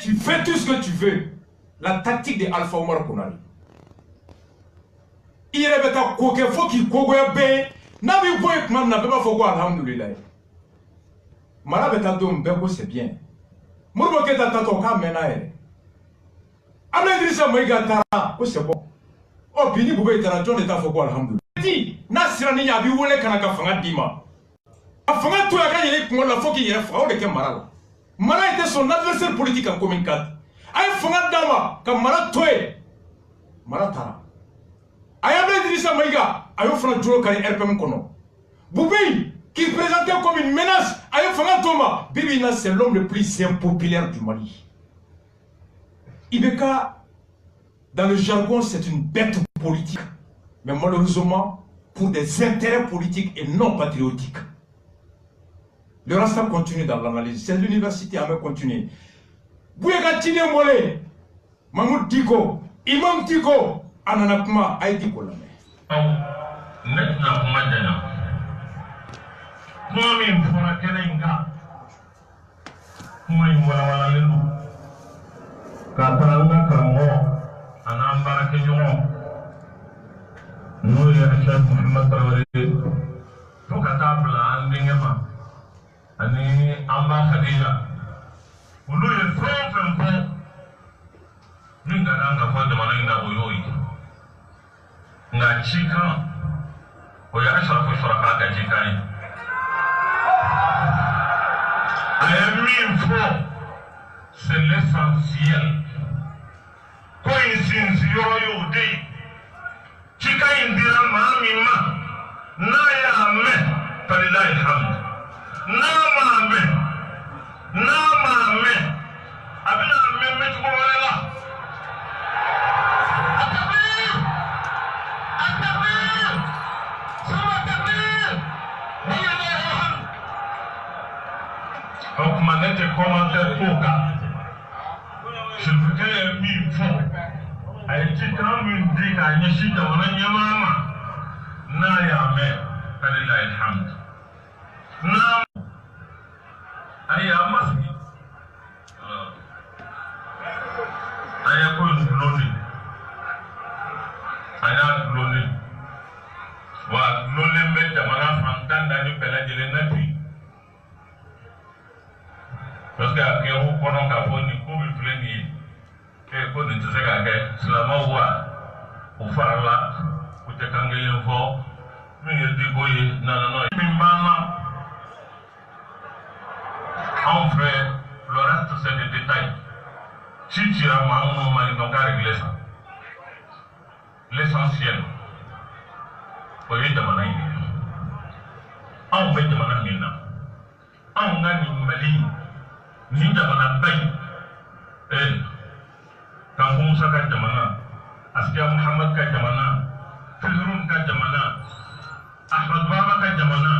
tu fais tout ce que tu veux. La tactique de Alpha Omar Konari. Il rêve à quoi faut qu'il cogne bien. N'a pas eu de n'a pas fait quoi, alhamdoulilah. Malabeta dom, ben c'est bien. Mourbo Keta Tato Kamenae. Abla Idrissa Moïga Tara, c'est bon. Oh, Bini Boubé Tara, John est à Fogo, alhamdoulilah. Dit, Nasrani Yabi Wole Kanaka Fanga Dima. A Fanga Toua Gagne, pour la fois qu'il y a un frère de Kemara. Mara était son adversaire politique en commune 4. Aïe Fanga Dama, comme Mara Toé. Mara Tara. Ayabla Idrissa Moïga, Ayo Fanga Djolo Kari RPM Kono. Boubé, qui présentait comme une menace, Ayo Fanga Toma. Bibina, c'est l'homme le plus impopulaire du Mali. Ibeka, dans le jargon, c'est une bête politique. Mais malheureusement, pour des intérêts politiques et non patriotiques. Le Rasta continue dans l'analyse. C'est l'université à me continuer. Bouyega Tine Mole, Mahmoud Diko, Imam Diko, Ananakma, Aïdiko Lame. Maintenant, Madana. Moi-même, pour la Kelenga, moi-même, voilà, le Kataranga Kamo, Anambara Kenyon. Nous, Cheikh Mohamed Traoré, tout capable à Ndingema, Ani Amba Khadija. Nous, le front, nous n'avons pas de manière à Oyoï. N'a Chika, Oya Shafu Shuraka Kajikai. I am mean for, c'est l'essentiel. Coïncidence, yo day. Chika indira maamima na ya me falilahi alhamd na me abina me tukolela atabir sama tabir falilahi alhamd donc manete commentaire toka je voudrais mis fort ay ci kan min di ka nyashi da wannan yamama na ya me falilahi alhamd na ay amasi ay ko loni aya loni wa loni be jamana fantan da ni bela jele nati parce que a ko kono ka foni ko bi pleni ko ni tse ka ke silama wa o farala o te kangelen fo min ye di boye non min bana en fait le reste c'est des détails si tu as maman mari donc à régler ça l'essentiel o ye jamana yi an be jamana min na an ga ni mali ni jamana bay kan Musa ka jamana Askiya Muhammad ka jamana Fizrun ka jamana Ahmad Baba ka jamana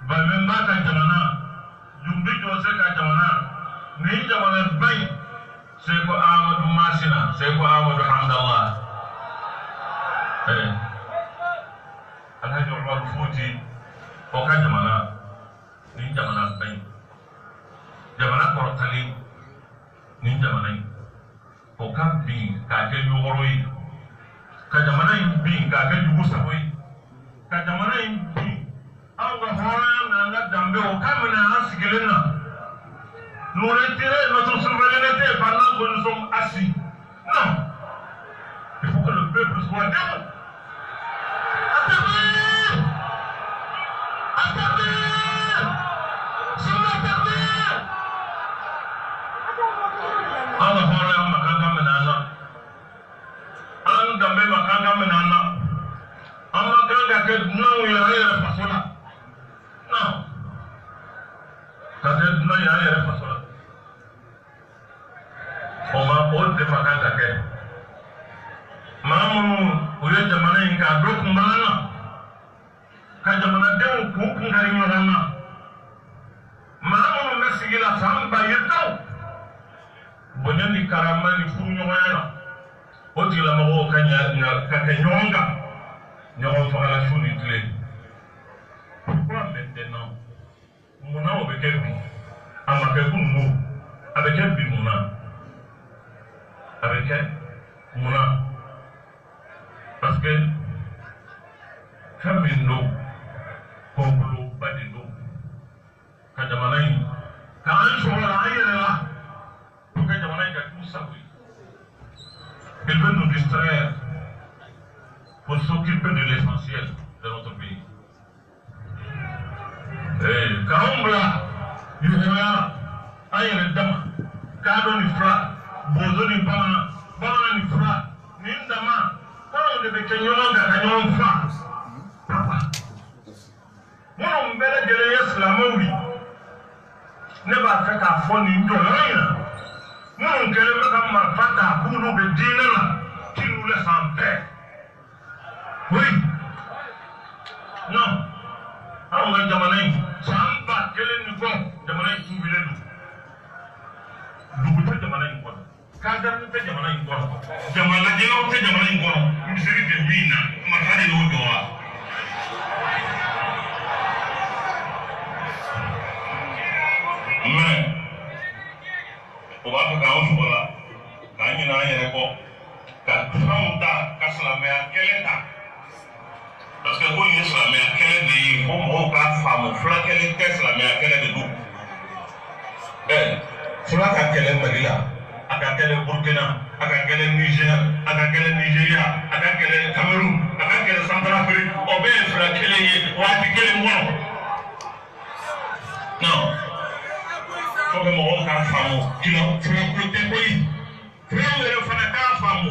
Bamemba ka jamana Jumbi Jose ka jamana ni jamana bay Seko Ahmadu Masina Seko Ahmadu Hamdallah Alhaji Umar Futi o ka jamana ni jamana bay jamana Kortali ni jamana yi o ka bin k'a kɛ ɲɔgɔrɔ ye ka jamana in bin k'a kɛ jugu sago ye ka jamana in bin anw ka hɔrɔnya n'an ka danbe o ka minɛ an sigilen na nous retirer notre souveraineté pendant que nous sommes assis non il faut que le peuple soit debout sur la terre an ka hɔrɔnya ma kan ka minɛ an na an danbe ma kan ka minɛ an na an ma kan ka kɛ dunanw ye an yɛrɛ faso la non ka kɛ dunan ye an yɛrɛ faso la o de ma kan ka kɛ maa minnu u ye jamana in k'a don kunbala na ka jamanadenw k'u kunkari ɲɔgɔn na maa minnu bɛ sigi la san ba ye taw bonya ni karama ni furu ɲɔgɔnya na o tigilamɔgɔw ka kɛ ɲɔgɔn kan ɲɔgɔn fagala su ni tile pourquoi maintenant munna o bɛ kɛ bi a ma kɛ kunungo avec un bimouna, avec un mouna, parce que comme une eau, comme pas de l'eau, quand un jour là, pour que tout ça, il veut nous distraire pour s'occuper de l'essentiel de notre pays. Et quand on va, il y a un dama, cadeau ni fra, bozo ni bana, bana ni fra, ni dama, quand on devait kenyon da kenyon fra, papa. Moi on me l'a dit yes la maui, ne va faire ta fond ni dollar. Moi on qu'elle me comme ma fata pour nous bediner là, qui nous laisse en paix. Oui. Non. On va demander. Samba kelen ni bon jamana yi tubi ledu dugu te jamana yi kono kadar te jamana yi kono jamana jeno te jamana yi kono misiri de wina marhadi no doa mais o ba ka on fola ka ni na yere ko ka fronta ka salamea keleta parce que quand il est la mer, quelle est il faut mon cas femme, flaque les tests la mer, quelle est de nous. Flaque à quelle est Manila, à quelle est Burkina, à quelle est Niger, à quelle est Nigeria, à quelle est Cameroun, à quelle est Centrafrique, au bien flaque quelle est, ou à quelle est moi. Non. Faut que mon cas femme, qui n'a pas de pays. Frère, le frère femme.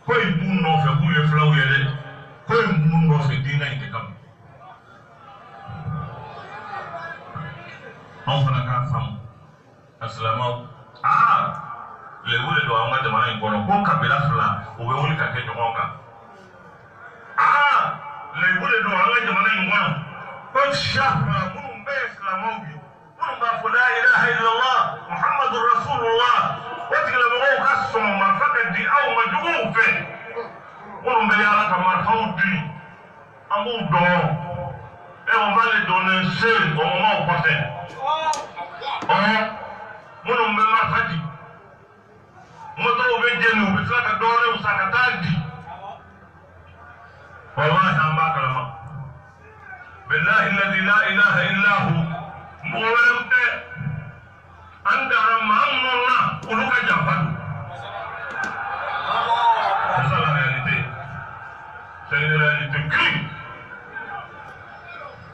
Quoi il boule non fait pour les fleurs où il est. Quoi le monde fait dîner et comme on fait la femme assalamu les roues de l'homme de manière bonne bon kabila fla ou bien on les cache de monka les roues de l'homme de manière bonne quand chapa mon bête la mobi mon ba la ilaha illallah muhammadur rasulullah wat que le mot kasson ma fakat di aw majou fait on va aller à la camarade du amour d'or et on va les donner seul au moment opportun. On va me fatiguer. Moi, je vais dire nous, mais ça va donner au sacatadi. Wallah, ça m'a calmé. Billahi alladhi la ilaha illa hu. Moulemte. Andara ma'amuna uluka jafadu. C'est ça la réalité. C'est une réalité crue.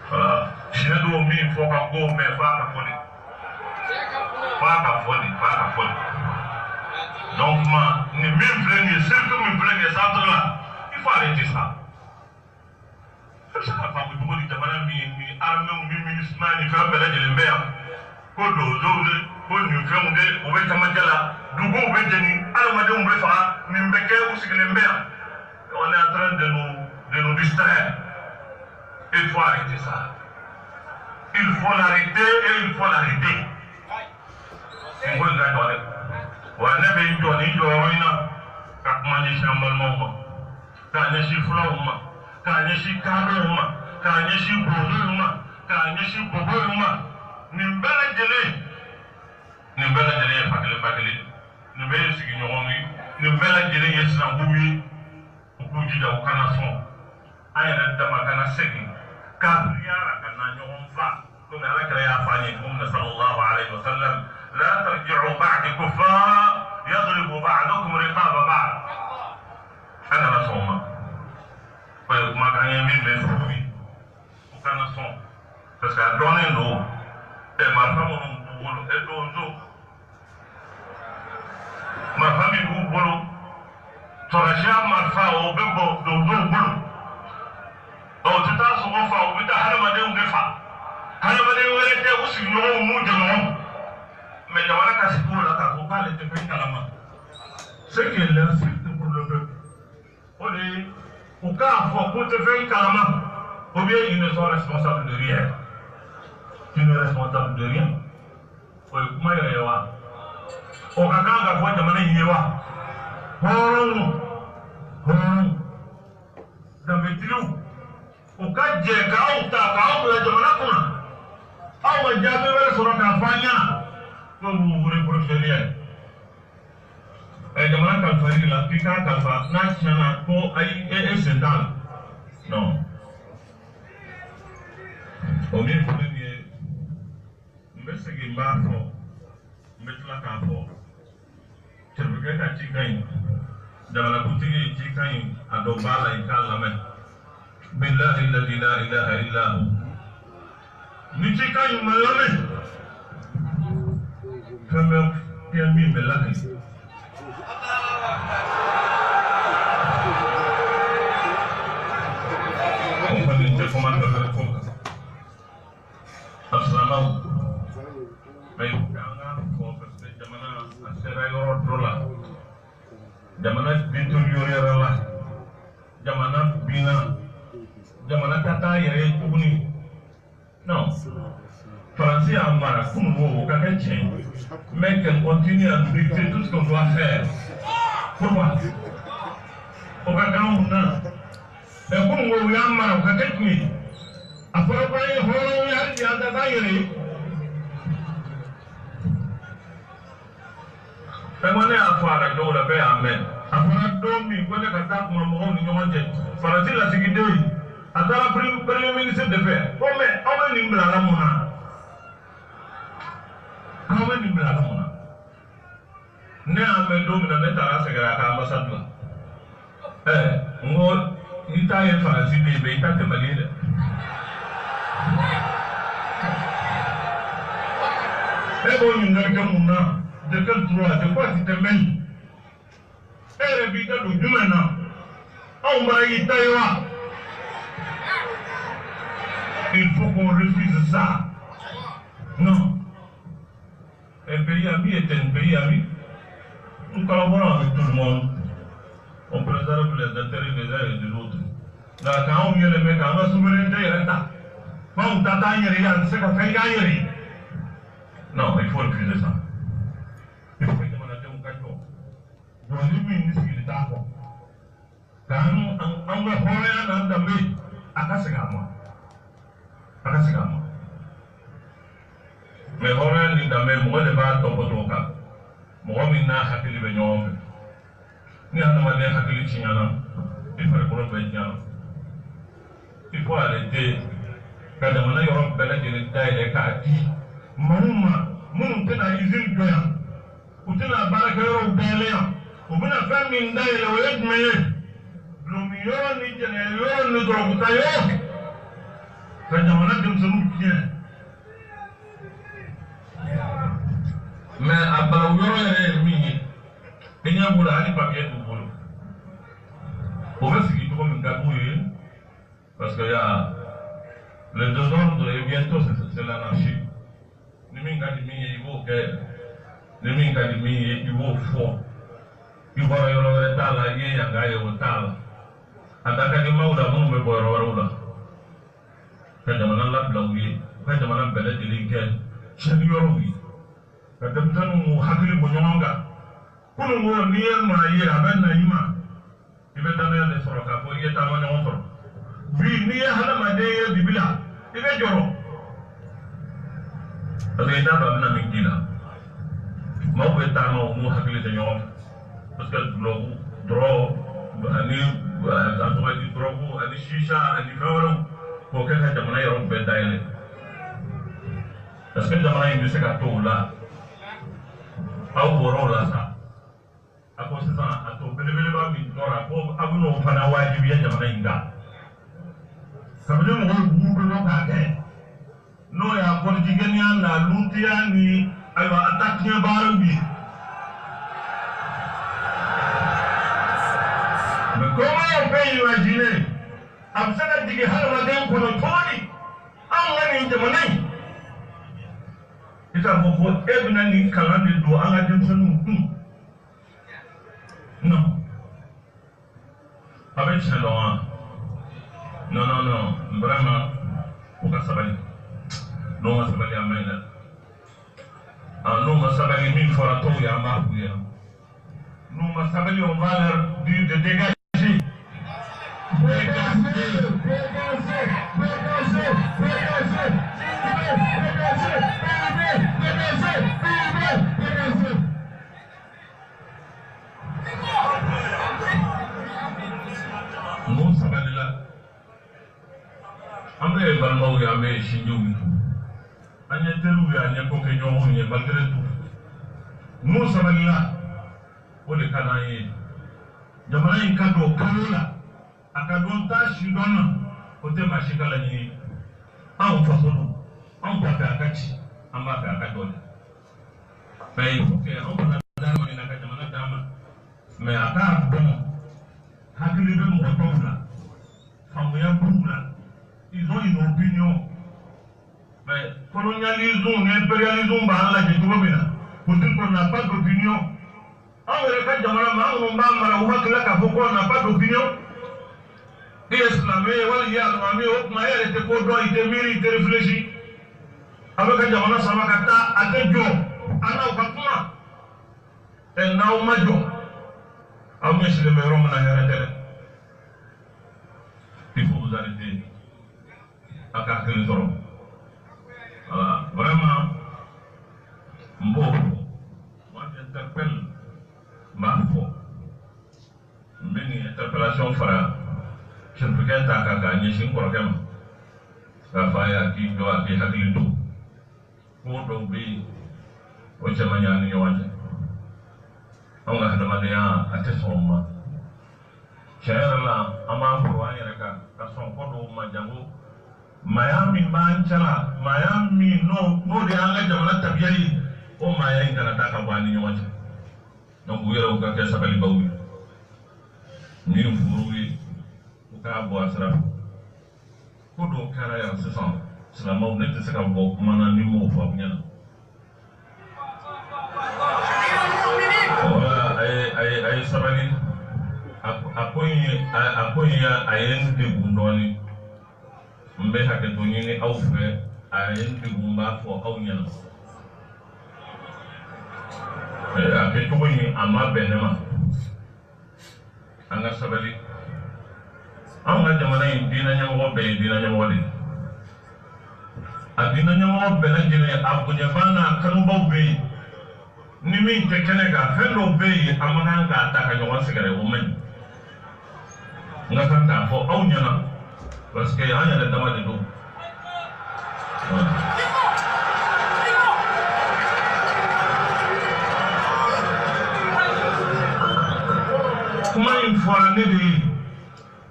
Voilà. Je ne dois pas il faut qu'on go, mais pas qu'à folie. Pas qu'à folie. Donc, moi, ni même plaigner, surtout me plaigner, ça là, il faut arrêter ça. Je ne sais pas si vous dites que mi armé ou mi ministre, ni fait un bel de l'embert. Ko dozo ko ni fɛnw de o bɛ camancɛ la duguw bɛ jeni adamadenw bɛ faga nin bɛ kɛ u sigilen bɛ yan on est en train de nous distraire il faut arrêter ça il faut l'arrêter et il faut l'arrêter il faut nga dɔ dɛ wa ne bɛ n jɔ nin jɔyɔrɔ in na ka kuma ɲɛsin an balimaw ma k'a ɲɛsin fulaw ma k'a ɲɛsin kadɔw ma k'a ɲɛsin bozow ma k'a ɲɛsin bobow ma. Nin bɛɛ lajɛlen ye fakelen nin bɛɛ ye sigiɲɔgɔnw ye nin bɛɛ lajɛlen ye sinankun ye u k'u jija u kana sɔn an yɛrɛ dama kana segin kafiriyara ka na ɲɔgɔn fa komi alakira y'a fɔ an ye cogo min na sallallahu alayhi wa sallam la tarji'u ba'di kuffara yadribu ba'dukum riqaba ba'd an kana sɔn o ma o ye kumakan ye min bɛ furu bi u kana sɔn parce que a dɔnnen don. Marfa minnu b'u bolo e donso marfa min b'u bolo sɔrɔsiya marfa o bɛ bɔ donsow bolo o tɛ taa sogo fa o bɛ taa hadamadenw de fa hadamaden wɛrɛ tɛ u sigiɲɔgɔnw n'u jɛɲɔgɔnw mɛ jamana ka sigi o la k'a fɔ k'ale tɛ fɛn kalama ce qui est l'insulte pour le peuple o de ye u k'a fɔ k'u tɛ fɛn kalama ou bien ils ne sont responsables de rien. Tu n'es responsable de rien. Comment il y a au Kakanga, quoi, de manière y va. Dans le tilou, au cas de Gaouta, Gaouta, de Manakuna. Ah, on va dire sur la campagne. vous référez jamana kalifari la k'i k'a kalifa n'a tiɲɛna ko ayi e sen t'a la non o min fɔlen nin ye n bɛ segin n b'a fɔ n bɛ tila k'a fɔ cɛrɛbukɛ ka cikan ɲi jamanakuntigi ye cikan ɲi a dɔ b'a la i k'a lamɛn bilahi ladi la ilaha illa hu ni cikan ɲi ma lamɛn fɛn bɛ kɛ min bɛ lakili Assalamu baik kanga ko parce que jamana asera yoro dola jamana bintu yoro la jamana bina jamana tata yere tuguni non français amara kunwo ka ketchen mais qu'elle continue à nous dicter tout ce qu'on doit faire pourquoi o ka gauna e kunwo yamara ka ketni afara bayi horo yar ya da bayire tamane afara do la be amen afara do mi ko le kata ko mo ni nyonje farati la sigide atara premier ministre de fait o me o ni mbla la mona o ni mbla la mona ne amen do mi na ne tara segara ka ambassadeur ngo itaye farati be ita te malile et bon, nous avons de quel droit, de quoi tu te mènes? Et le vide de maintenant, on va y tailler. Il faut qu'on refuse ça. Non. Un pays ami est un pays ami. Nous collaborons avec tout le monde. On préserve les intérêts des uns et de l'autre. Là, quand on vient les mettre en souveraineté, il est là. Non, il faut refuser ça. Il faut que je m'en aille au donc, lui, il est d'accord. Quand on va voir un homme, à Kassigama. Mais Horan est dans le même mot de bas au Potoka. Mohamed n'a pas de l'union. Ni à la manière que les Chignana, il faut le il faut arrêter. Quand on a eu un bel de kaki, Mouma, Moum tena izin doya, ou tena barakero belea, ou bien faire mine d'ailleurs au lieu de me, l'omillon ni général ne doit pas tailler. Quand on a comme ça nous tient. Mais à Baouyoro et Mini, il y a un boulot à papier de boulot. Au moins, c'est qu'il faut comme une gabouille, parce qu'il y a le désordre et bientôt c'est l'anarchie. Niminga di mi il faut que niminga di mi il faut fort. Il faut yoro tala ye yanga yo tala. Adaka di mauda mun be boy rawula. Ka jamana la blawuye, ka jamana bele di linken. Cheni yoro wi. Ka dabtanu mu hakili bo nyonga. Kunu mo ni ma ye abenna yima. Ibe tanaya de soroka ko ye tama nyonto. Bi ni ya hala ma de ye dibila. Ibe joro. Parce que l'État va venir avec là. Moi, je vais t'amener au mot hakili de nyom. Parce que le droit, ani drogue, ani shisha, ani fawro, pour que les gens aient un peu d'aile. Parce que les gens aient un peu là. Au bureau là ça. À cause de ça, à tout, belé va m'ignorer. Pour abonner au fanawa, il vient de m'inga. Ça veut dire que nous pouvons pas gagner. No ya politician na luntia ni aywa attaque barambi. Mais comment on peut imaginer absana dige halwa den kono toni an wani jamanai ita boko ebna ni kalande do an ajin sanu non avec ça non vraiment au cas sabali non ma sabali amena non ma sabali min fora to ya ma buya non ma sabali on va leur dire de dégager balimaw ye an bɛ sinjiw ye an ye teriw ye an ye ko kɛ ɲɔgɔnw ye malgré tout n'o sabalila o de ka d'an ye jamana in ka don kalo la a ka dɔn t'a si dɔn na o tɛ maa si ka laɲini anw faso don anw b'a fɛ a ka ci an b'a fɛ a ka dɔn mais il faut que anw fana d'a ma nin ka jamana d'a ma mais a k'a dɔn hakili bɛ mɔgɔ tɔw la faamuya b'u la ils ont une opinion mais colonialisme impérialisme b'an lajɛ cogo min na pour dire qu'on n'a pas d'opinion anw yɛrɛ ka jamana maa minnu b'a mara u hakili k'a fɔ qu'on n'a pas d'opinion i ye silamɛ ye wali i ye alimami ye o tuma e yɛrɛ tɛ ko dɔn i tɛ miiri i tɛ réfléchi a bɛ ka jamana sama ka taa a tɛ jɔ an n'aw ka kuma n'aw ma jɔ aw ɲɛsinnen bɛ yɔrɔ min na hɛrɛ tɛ dɛ il faut vous arrêter a ka hakili sɔrɔ voilà vraiment n b'o fɔ moi j'interpelle n b'a fɔ n bɛ nin interpellation fara certificat ta kan k'a ɲɛsin kɔrɔkɛ ma k'a fɔ a ye a k'i jɔ a k'i hakili to ko dɔw bɛ yen o cɛ man ɲi an ni ɲɔgɔn cɛ anw ka hadamadenya a tɛ sɔn o ma tiɲɛ yɛrɛ la an b'an foro an yɛrɛ kan ka sɔn ko dɔw ma janko maaya min b'an cɛ la maaya min n'o de y'an ka jamana tabiya ye o maaya in kana taa ka bɔ an ni ɲɔgɔn cɛ donc u yɛrɛ u ka kɛ sabalibaw ye min furu ye u k'a bɔ a sira fɛ ko dɔw kɛra yan sisan silamɛw ne tɛ se ka bɔ kuma na ni m'o fɔ aw ɲɛna a ye sabali a ko in ye n degun dɔɔnin n bɛ hakɛto ɲini aw fɛ a ye n degun n b'a fɔ aw ɲɛna a kɛcogo in a ma bɛn ne ma an ka sabali anw ka jamana in diinɛ ɲɛmɔgɔ bɛɛ ye diinɛ ɲɛmɔgɔ de ye a diinɛ ɲɛmɔgɔ bɛɛ lajɛlen a bonyaban n'a kanubaw bɛ yen ni min tɛ kɛnɛ kan fɛn dɔw bɛ yen a man kan k'a ta ka ɲɔgɔn sɛgɛrɛ o man ɲi n ka kan k'a fɔ aw ɲɛna parce que an yɛrɛ dama de don kuma in fɔra ne de ye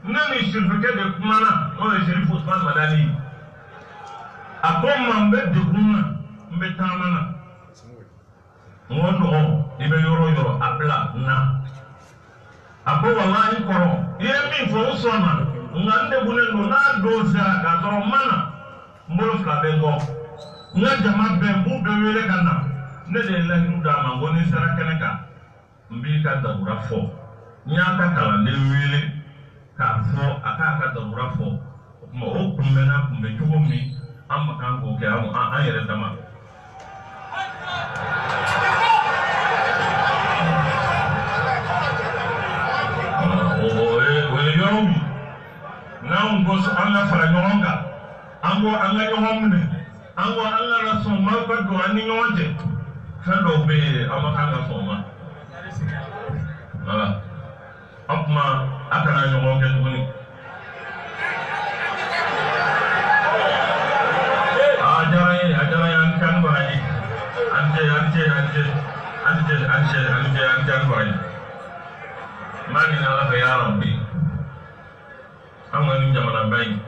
ne ni sirifukɛ de kumana n'o ye Sirifu Usman Madani ye a ko n ma n bɛ degun na n bɛ taama na n ko dɔgɔ i bɛ yɔrɔ o yɔrɔ a bila na a ko walahi kɔrɔ i ye min fɔ n sɔnna nka n degunnen don n'a don sera k'a sɔrɔ n ma na n bolo fila bɛ n kɔ n ka jama bɛɛ n b'u bɛɛ wele ka na ne de ye lahidu d'a ma n ko ni sera kɛnɛ kan n b'i ka dabura fɔ n y'a ka kalanden wele k'a fɔ a k'a ka dabura fɔ o tuma o kunbɛnna kunbɛn cogo min an ma kan k'o kɛ an yɛrɛ dama o ye yɔrɔ min n'anw ko an ka fara ɲɔgɔn kan an ko an ka ɲɔgɔn minɛ an ko an kana sɔn ma ka don an ni ɲɔgɔn cɛ fɛn dɔw bɛ yen an ma kan ka sɔn ma voilà o tuma a kana ɲɔgɔn kɛ tuguni a diyara n ye an kan baraji an kan baraji maa ɲini ala fɛ ya Rabbi an ka nin jamana ba in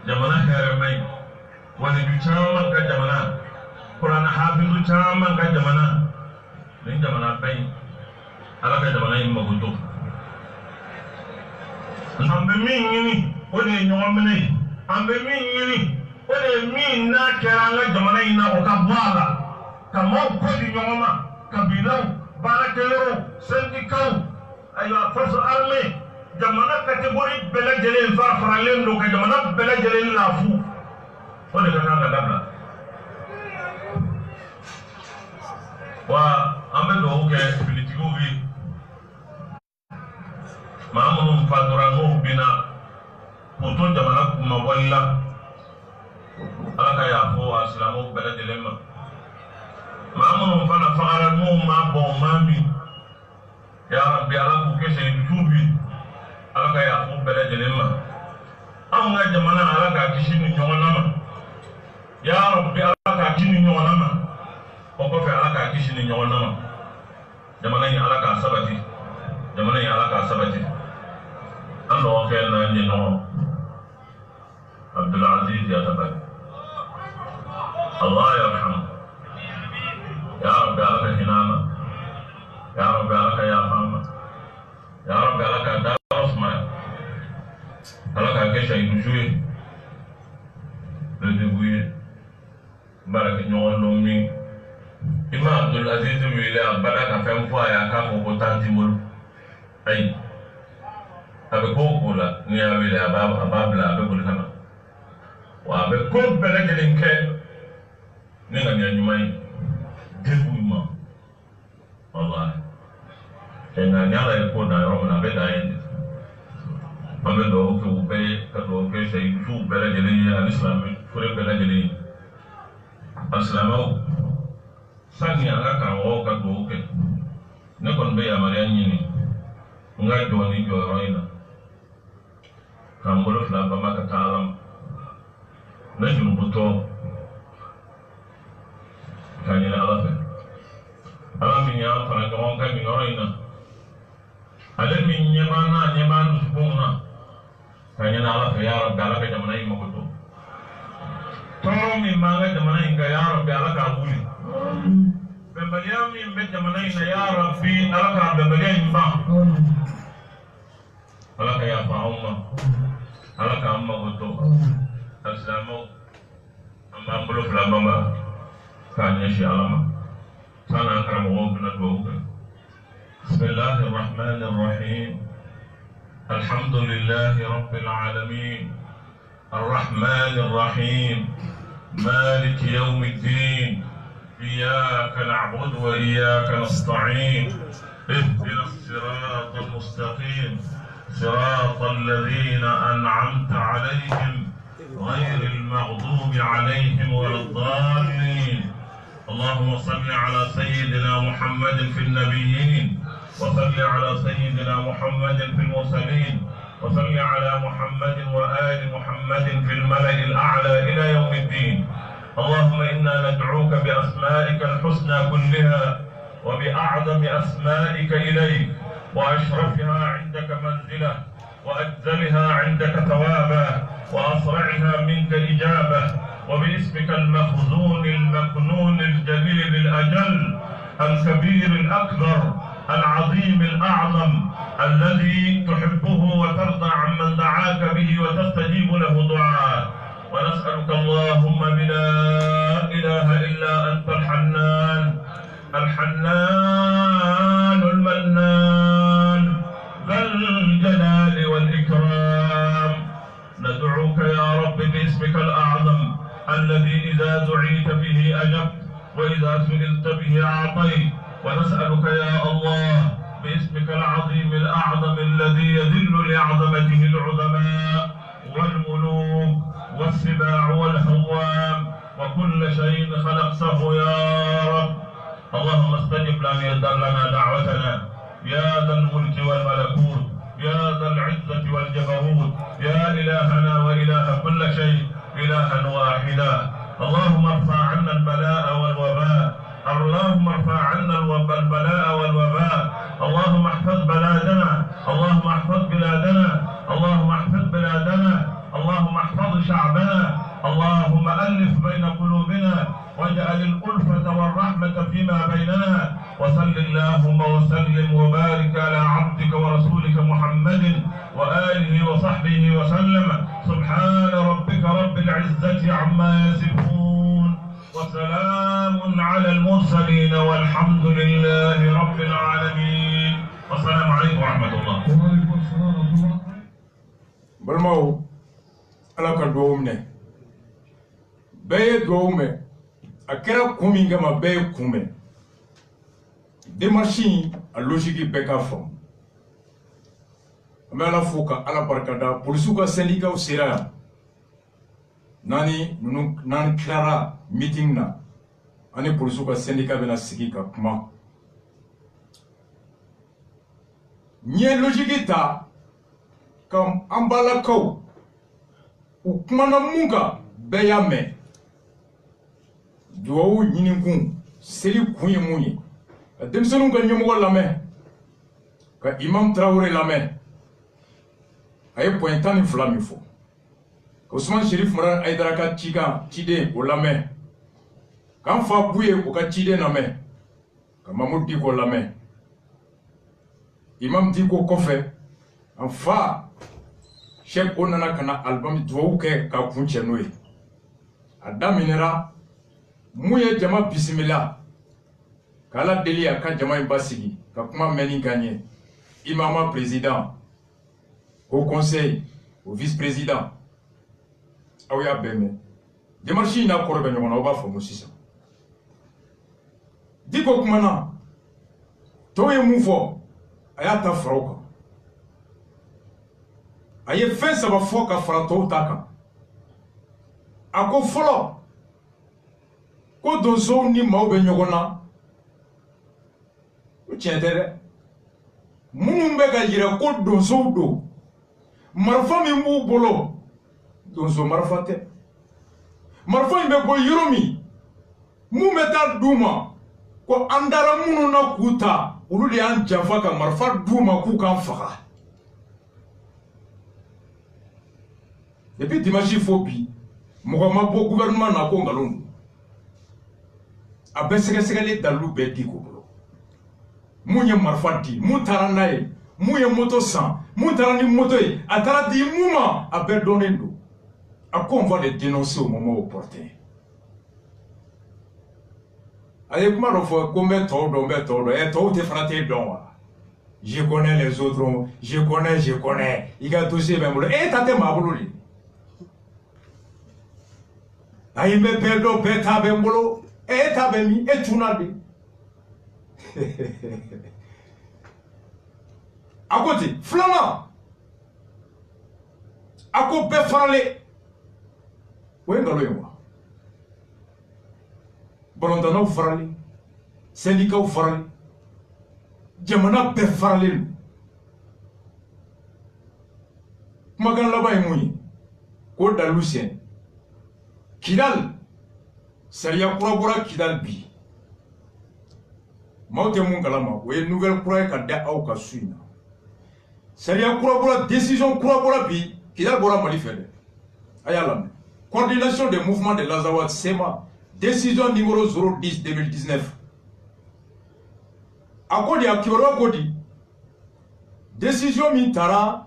jamana hɛrɛ ma ɲi walidu caman ka jamana kuranɛ hafizu caman ka jamana nin jamana ba in ala ka jamana in mago to an bɛ min ɲini o de ye ɲɔgɔn minɛ ye an bɛ min ɲini o de ye min n'a kɛra an ka jamana in na o ka bɔ a la ka maaw kɔ di ɲɔgɔn ma kabilaw baarakɛyɔrɔw sɛndikaw ayiwa force armée jamana catégorie bɛɛ lajɛlen faralen don ka jamana bɛɛ lajɛlen lafu o de ka kan ka dabila wa an bɛ dugawu kɛ finitigiw ye maa minnu fatura n'u binna k'u to jamana kumabɔli la ala ka yafo a silamɛw bɛɛ lajɛlen ma maa minnu fana fagara n'u ma bɔn maa min ya Rabbi ala k'u kɛ sɛyidu tuubi ala ka yafo bɛɛ lajɛlen ma an ka jamana ala ka kisi ni ɲɔgɔn nama ya rabbi ala ka kisi ni ɲɔgɔn nama o kɔfɛ ala ka kisi ni ɲɔgɔn nama jamana in ala ka sabati jamana in ala ka sabati an dɔgɔkɛ na ɲɛ ɲɔgɔn Abdulaziz Yatabari Allah yarhamu ya rabbi ala ka hinama ya rabbi ala ka yafama ya rabbi ala ka dawa sumaya ala ka kɛ shahidu juye le débrouiller baraka ɲɔgɔn dɔ min ima Abdulaziz wele a bada ka fɛn fɔ a ye a k'a fɔ ko tanti bolo ayi a bɛ ko o ko la n'i y'a wele a b'a bila a bɛ boli ka na wa a bɛ ko bɛɛ lajɛlen kɛ ni ŋaniya ɲuman ye defu ma walahi nka ni ala ye ko dan yɔrɔ min na a bɛ dan yen de an bɛ dugawu kɛ u bɛɛ ye ka dugawu kɛ shahiduw bɛɛ lajɛlen ye ani silamɛ fure bɛɛ lajɛlen ye a silamɛw sani an ka karamɔgɔw ka dugawu kɛ ne kɔni bɛ yamaruya ɲini n ka jɔ nin jɔyɔrɔ in na k'an bolo fila bama ka taa ala ma ne junubutɔ ka ɲini ala fɛ ala min y'an fara ɲɔgɔn kan nin yɔrɔ in na ale min ɲɛ b'an na ɲɛ b'an dusukunw na ka ɲini ala fɛ ya rabbi ala ka jamana in mago don tɔɔrɔ min b'an ka jamana in kan ya rabbi ala k'a wuli bɛnbaliya min bɛ jamana in na ya rabbi ala k'a bɛnbaliya in ban ala ka yafa anw ma ala k'an mago don alisilamɛw an b'an bolo fila bama k'a ɲɛsin ala ma sani an karamɔgɔw bɛna dugawu kɛ bismillahi rahmani rahim alhamdulillahi rabbil alamin arrahmani rahim maliki yawmi ddin إياك نعبد وإياك نستعين اهدنا الصراط المستقيم صراط الذين أنعمت عليهم غير المغضوب عليهم ولا الضالين اللهم صل على سيدنا محمد في النبيين وصل على سيدنا محمد في المرسلين وصل على محمد وآل محمد في الملأ الأعلى إلى يوم الدين اللهم إنا ندعوك بأسمائك الحسنى كلها وبأعظم أسمائك إليك وأشرفها عندك منزلة وأجزلها عندك ثوابا وأسرعها منك إجابة وباسمك المخزون المكنون الجليل الأجل الكبير الأكبر العظيم الأعظم الذي تحبه وترضى عمن دعاك به وتستجيب له دعاء ونسألك اللهم بلا إله إلا أنت الحنان الحنان المنان ذا الجلال والإكرام ندعوك يا رب باسمك الأعظم الذي إذا دعيت به أجبت وإذا سئلت به أعطيت ونسألك يا الله باسمك العظيم الأعظم الذي يذل لعظمته العظماء والملوك والسباع والهوام وكل شيء خلقته يا رب اللهم استجب لنا دعوتنا يا ذا الملك والملكوت يا ذا العزة والجبروت يا إلهنا وإله كل شيء إلها واحدا اللهم ارفع عنا البلاء والوباء اللهم ارفع عنا البلاء والوباء اللهم احفظ بلادنا اللهم احفظ بلادنا اللهم احفظ بلادنا اللهم احفظ شعبنا اللهم ألف بين قلوبنا واجعل الألفة والرحمة فيما بيننا وصل اللهم وسلم وبارك على عبدك ورسولك محمد وآله وصحبه وسلم سبحان ربك رب العزة عما يصفون وسلام على المرسلين والحمد لله رب العالمين والسلام عليكم ورحمة الله. Balmao ala ka duwawu minɛ bɛɛ ye duwawu mɛn a kɛra kun min kama bɛɛ ye kun mɛn démarche in a logique bɛɛ ka faamu an bɛ ala fo ka ala barikada polisiw ka syndicat sera yan n'an tilara meeting na ani polisiw ka syndicat bɛna sigi ka kuma n ye logique ta ka an balakaw u kumana mun kan bɛɛ y'a mɛn duwawu ɲinikun seli kun ye mun ye ka denmisɛnninw ka ɲɛmɔgɔ lamɛn ka imam Traoré lamɛn a ye point 12 min fɔ ka Usman Sherif Mara Aidara ka ciden o lamɛn k'an fa Buye o ka ciden lamɛn ka Mamadou Diko lamɛn imam Diko kɔfɛ an fa Cheikh o nana kana album duwawu kɛ ka kun cɛ n'o ye a daminɛra mun ye jama bisimila k'Ala deli a ka jama in basigi ka kuma mɛnni ka ɲɛ imama président au conseil au vice-président aw y'a bɛɛ mɛn démarche in n'a kɔrɔ bɛ ɲɔgɔn na aw b'a faamu sisan Diko kumana tɔw ye mun fɔ a y'a ta fara o kan a ye fɛn saba fɔ ka fara tɔw ta kan a ko fɔlɔ ko donsow ni maaw bɛ ɲɔgɔn na o tiɲɛ tɛ dɛ minnu bɛ ka yira ko donsow don marifa min b'u bolo donso marifa tɛ marifa in bɛ bɔ yɔrɔ min mun bɛ taa d'u ma ko an dara minnu na k'u ta olu de y'an janfa ka marifa d'u ma k'u k'an faga depuis dimanche fo bi mɔgɔ ma bɔ gouvernement na ko ngalon don a bɛ sɛgɛsɛgɛli dalilu bɛɛ Diko bolo mun ye marifa di mun taara n'a ye mun ye moto san mun taara ni moto ye a taara di mun ma a bɛɛ dɔnnen don a ko on va les dénoncer au moment opportun a ye kuma dɔ fɔ ko n bɛ tɔw dɔn tɔw tɛ fana tɛ dɔn wa je connais les autres je connais i ka dossier bɛ n bolo ta tɛ maa bolo de a ye n bɛ bɛɛ dɔn bɛɛ ta bɛ n bolo ta bɛ min cunna de a ko ten filanan a ko bɛɛ faralen o ye nkalon ye wa balontannaw faralen syndicats faralen jamana bɛɛ faralen don kumakan laban ye mun ye k'o dalilu siɲɛ Kidal sariya kura bɔra Kidal bi maaw tɛ mun kalama o ye nouvelle kura ye ka da aw ka su in na sariya kura bɔra décision kura bɔra bi Kidal bɔra Mali fɛ dɛ a y'a lamɛn coordination des mouvements de l'Azawad SEMA décision numéro 010 2019 a ko di a kibaruya ko di décision min taara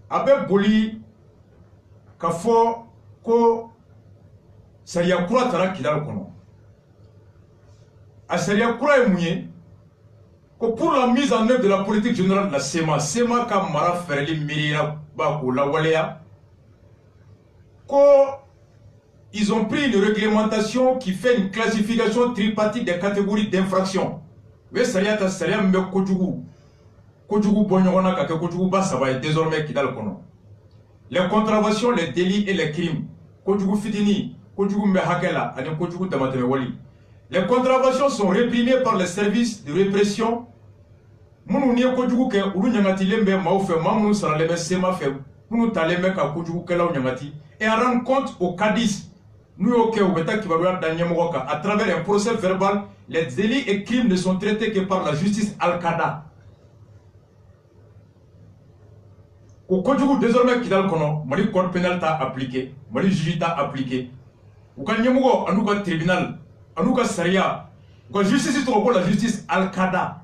a bɛ boli ka fɔ ko sariya kura taara Kidal kɔnɔ a sariya kura ye mun ye ko pour la mise en œuvre de la politique générale de la SEMA ka mara fɛrɛli miirira ba k'o lawaleya ko ils ont pris une réglementation qui fait une classification tripartite des catégories d'infraction u ye sariya ta sariya min bɛ kojugu bɔ ɲɔgɔn na ka kɛ kojuguba saba ye désormais Kidal kɔnɔ les contraventions les délits et les crimes kojugu fitini kojugu min bɛ hakɛ la ani kojugu damatɛmɛ wali les contraventions sont réprimées par les services de répression minnu ni ye kojugu kɛ olu ɲangatilen bɛ maaw fɛ maa minnu saralen bɛ SEMA fɛ minnu talen bɛ ka kojugukɛlaw ɲangati et en rendre compte au CADIS n'u y'o kɛ u bɛ taa kibaruya da ɲɛmɔgɔ kan à travers un procès verbal les délits et crimes ne sont traités que par la justice alcada o kojugu désormais Kidal kɔnɔ Mali code pénal t'a appliqué Mali juge t'a appliqué u ka ɲɛmɔgɔ an'u ka tribunal an'u ka sariya u ka justice tɔgɔ ko la justice alcada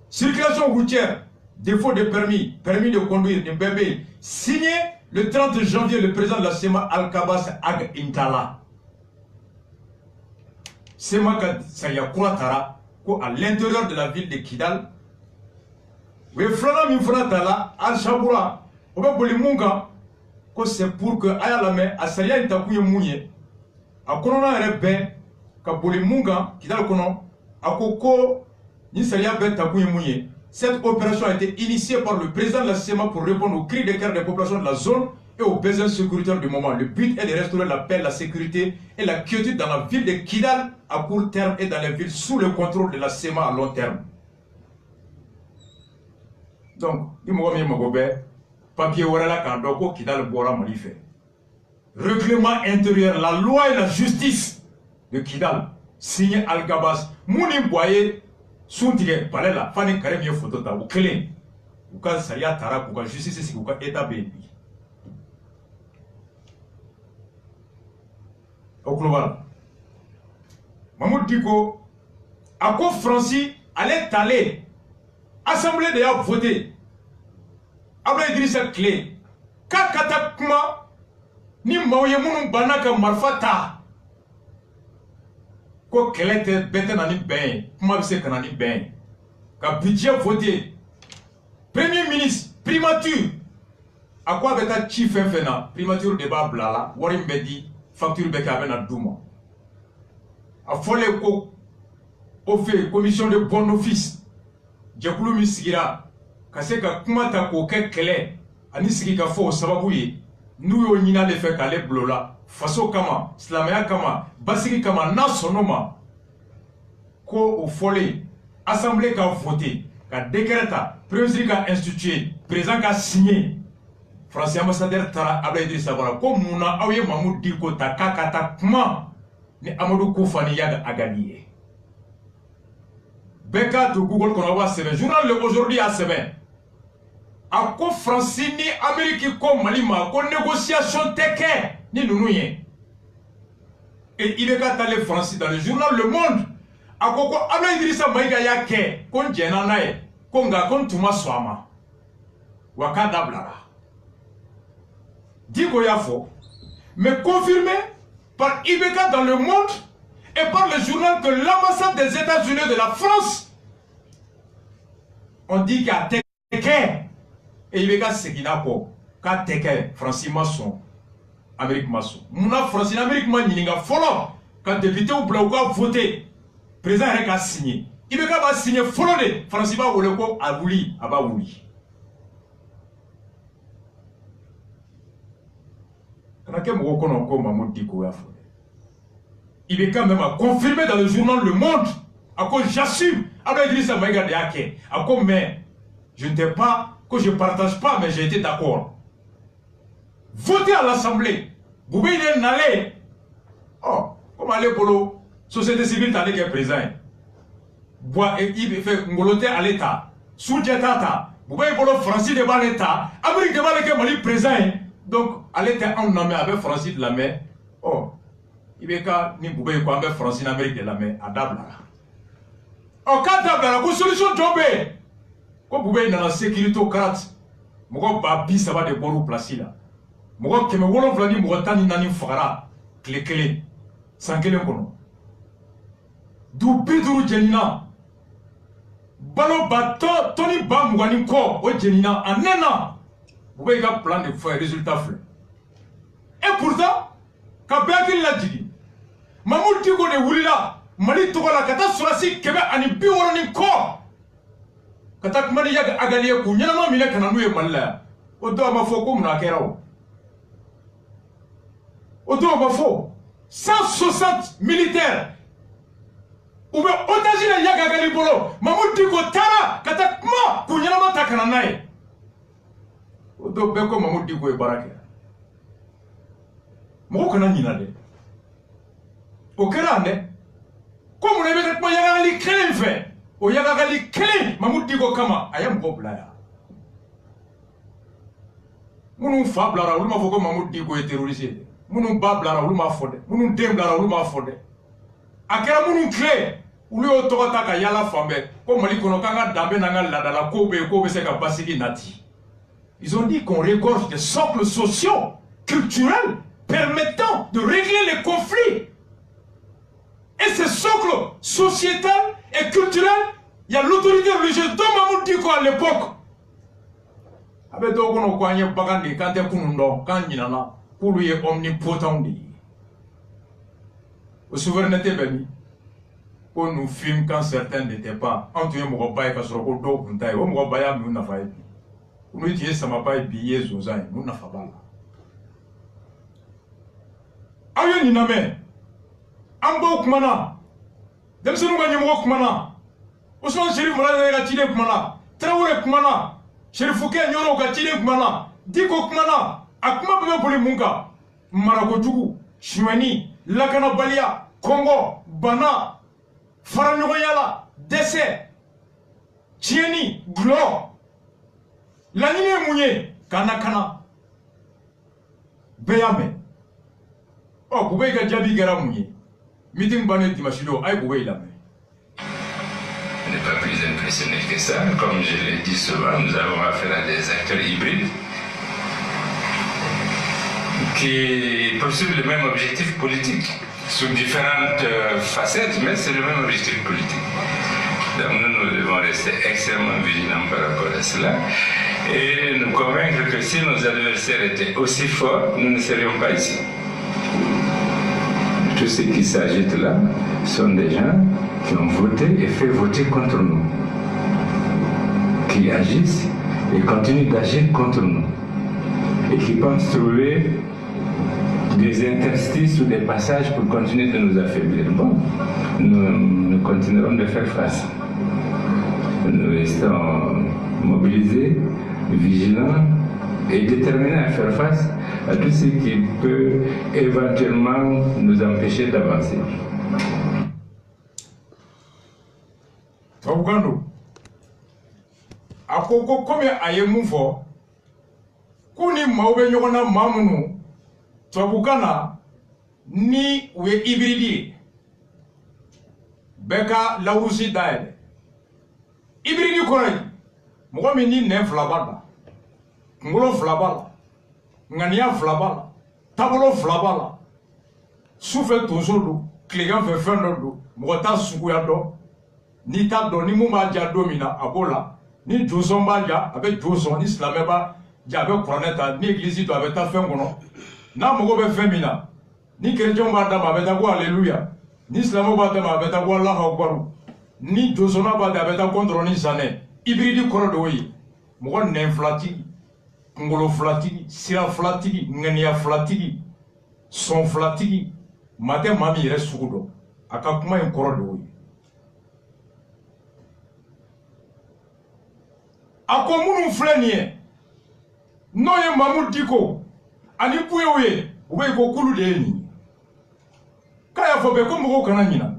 circulation routière défaut de permis de conduire nin bɛɛ bɛ yen signé le 30 janvier le président de la SEMA Alkabas Ag Intala SEMA ka sariya kura taara ko à l'intérieur de la ville de Kidal u ye filanan min fana ta la Al-Shabura o bɛ boli mun kan ko c'est pour que a y'a lamɛn a sariya in takun ye mun ye a kɔnɔna yɛrɛ bɛɛ ka boli mun kan Kidal kɔnɔ a ko ni sariya bɛɛ takun ye mun ye. Cette opération a été initiée par le président de la SEMA pour répondre aux cris de cœur des populations de la zone et aux besoins sécuritaires du moment. Le but est de restaurer la paix, la sécurité et la quiétude dans la ville de Kidal à court terme et dans les villes sous le contrôle de la SEMA à long terme. Donc, il m'a dit papier wala kan do ko Kidal bora Mali fait. Règlement intérieur, la loi et la justice de Kidal, signé Al-Gabas, Mouni Boye, Suntige, palais la, Fani Karem ye photo ta, ou Kele, ou ka Saria Tara, ou ka justice, ou ka État baby. Au global. Mamoud Diko, à quoi Francis allait aller, Assemblée de a voté, Abla Idrissa Clé, Kakatakuma, ni mauye munu banaka marfata ko kelete bete na ni ben kuma bise kana ni ben ka budget voté premier ministre primature à quoi beta chief fena primature de ba blala wari mbedi facture beka bena duma a fole ko o fait commission de bon office jakulu mi sigira ka se ka kuma ta ko ke kele ani sigi ka fo sababu ye nous y a fait qu'aller blola, faso kama, slamaya kama, basiki kama, na sonoma, ko au folie, assemblée qui a voté, qui a décrété, président qui a institué, président qui a signé, français ambassadeur Tara Abla Idrissa Bara, comme Mouna Aouye Mahmoud Diko ta kakata kuma, ni Amadou Koufani Yaga Agaliye. Beka de Google qu'on a vu, journal aujourd'hui à Semaine. A ko Francis ni Amérique ko Malima ko négociation teke ni nounouye. Et il est allé Francis dans le journal Le Monde. A ko Abla Idrissa Maïga yake kon djena nae ko nga kon tuma swama. Wakada blara. Diko yafo. Mais confirmé par Ibeka dans Le Monde et par le journal que l'ambassade des États-Unis de la France on dit qu'il y a teke. Et il y a ce qu'il a pour quand t'es Francis Masson, Amérique Masson. Mouna Francis Amérique Maninga, follow quand député ou blanc voté, président a signé. Il y a signé follow de Francis Baouleko a voulu, à Baouli. Il est quand même confirmé dans le journal Le Monde, à cause j'assume, après Idrissa Maïga de Ake, à cause mais je ne t'ai pas. Que je ne partage pas, mais j'ai été d'accord. Voter à l'Assemblée. Vous pouvez y aller. Oh, comme aller pour la société civile, t'as les présents. Bois et il fait ngoloter à l'État. Sous-Djetata. Vous pouvez pour le Francis devant l'État. Amérique devant les Mali présent. Donc, à l'État, on nomme avec Francis de la mer. Oh, il y a ni pouvez quoi avec Francis en Amérique de la mer à Dabla. Oh, quand Dabla, la solution tombée. Quand vous voyez dans la sécurité au Karat, vous avez ça va de bon place là. Vous avez que vous avez dit, vous avez dit, fara, clé, sans que le kono. Du bidou jenina. Balo bato, Tony Bam, Mouani ko, o jenina, en un an. Vous avez un plan de faire résultat fleur. Et pourtant, quand Béatil l'a dit, Mamoud Diko de Wulila, Mali Togola, Kata Solasi, Québec, Ani Biorani ko. Katak mani yaga agaliye ku nyama mile kana nuye malla o do ma fo ko muna kerawo o do ma fo 160 militaires ou be otajina yaga agali bolo Mamoud Diko tara katak ma ku nyama takana nae o do be ko Mamoud Diko e barake mo kana nyina de o kerande ko mo lebe kat mo yaga agali kelen fe o yagagali kelen Mamoud Diko kama ayam ko blaya munu fa blara ulu ma foko Mamoud Diko e terroriste munu ba blara ulu ma fode munu dem blara ulu ma fode akera munu clé ulu o tokota ka yala fambe ko Mali kono kanga dambe nanga ladala ko be se ka basiki nati. Ils ont dit qu'on regorge des socles sociaux culturels permettant de régler les conflits. Et ces socles sociétals et culturels, il y a l'autorité religieuse dont Mamoud Diko à l'époque. Avec donc on a un bagandi quand tu es quand il y en a pour lui est omnipotent. Au souveraineté béni, on nous filme quand certains n'étaient pas. En tout cas, on va pas sur le dos, on va pas nous n'a pas été. On nous dit ça m'a pas été zozai, nous n'a pas là. Aïe ni namé. Ambo kumana. Dem sunu ngani mo kumana. Ousmane Chérif Malade ga tire kumana. Traoré kumana. Chérif Fouké Nyoro ga tire kumana. Diko kumana akuma bebe boli munka maragojugu choueni lakana balia Congo bana faranyoyala dese tieni glo lanine munye kana beyame oh bube ga jabi gara munye meeting bané dimashilo ay bube la On n'est pas plus impressionné que ça. Comme je l'ai dit souvent, nous avons affaire à des acteurs hybrides qui poursuivent le même objectif politique sous différentes facettes, mais c'est le même objectif politique. Donc nous devons rester extrêmement vigilants par rapport à cela et nous convaincre que si nos adversaires étaient aussi forts, nous ne serions pas ici. Tous ceux qui s'agitent là sont des gens qui ont voté et fait voter contre nous, qui agissent et continuent d'agir contre nous, et qui pensent trouver des interstices ou des passages pour continuer de nous affaiblir. Bon, nous continuerons de faire face. Nous restons mobilisés, vigilants et déterminés à faire face à tout ce qui peut éventuellement nous empêcher d'avancer. Togando akoko comme ayemu fo kuni mawbe nyogona mamunu tobukana ni we ibridi beka lawusi daile ibridi koray mo mi ni ne flabada ngulo flabala ngania flabala tabolo flabala souffle tozolo client fait fendodo mo ta sukuya do ni ta do ni mumba ja domina abola ni joson ba ja avec joson ni slameba ja avec planeta ni église do avec ta fengono na mo be femina ni chrétien ba da ba beta ko alléluia ni islamo ba da ba beta ko allah akbar ni joson ba da beta contre ni sané hybride koro do yi mo ne flati ngolo flati sira flati ngania flati son flati mate mami yere sukudo aka kuma en koro do yi ako munu flenie no ye mamu diko ani kuyewe ube ko kulu de ni kaya fo be ko mo kana nyina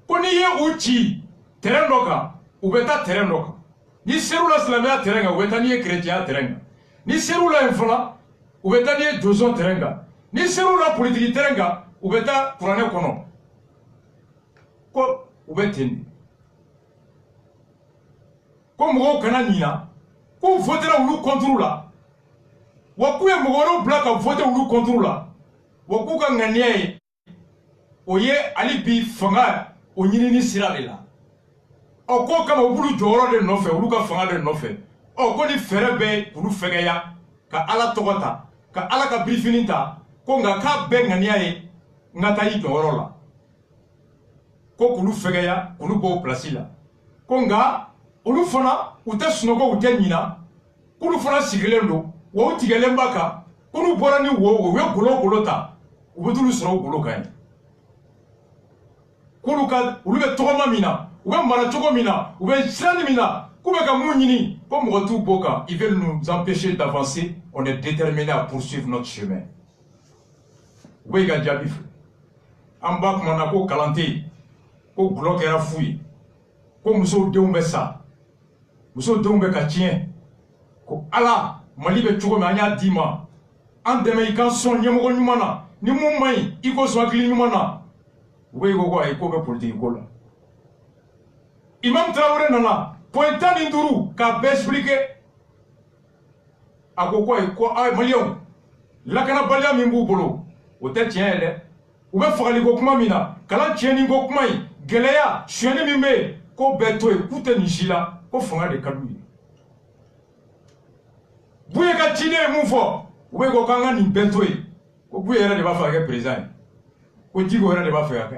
ko ni ye uchi terendoka ube ta terendoka ni serula islamia terenga ube ta ni ye chrétien terenga ni serula enfla ube ta ni ye joson terenga ni serula politique terenga ube ta qur'ane kono ko ube tendi comme on kana nina ko votera ulu contre la wakuye mugoro black vote ulu contre la wakuka nganie oye ali bi fanga onyini ni siralela oko kama ulu joro de nofe ulu ka fanga de nofe oko ni ferebe ulu fegeya ka ala togota ka ala ka briefinita ko nga ka be nganie ngata yi joro la ko kulu fegeya kulu bo place la ko nga olu fana ute sunoko ute nyina kulu fana sigilendo wo utigelemba ka kulu bora ni wo we golo ta ubutulu soro golo kan kulu ka ulu be togoma mina ube mara chogo mina ube srani mina kube ka munyini comme retour boka ils veulent nous empêcher d'avancer on est déterminé à poursuivre notre chemin we ga jabifu amba kuma ko kalante ko bloquera fouille ko muso deumbe sa muso dombe ka tien ko ala mali be chugo ma nya dima an deme ikan son nyemo nyumana ni mum mai iko so akli nyumana we go ay ko be politique ko la imam Traoré nana pointa ni nduru ka be expliquer akoko ay ko ay malion la kana balia mimbu bolo o te tien ele o be fagali ko kuma mina kala tien ni go kuma geleya chene mimbe ko beto e kute ni shila ko fanga de kadui buye ka tine mu fo ube ko kanga ni betoy ko buye era de ba fa ke président ko jigo era de ba fa ka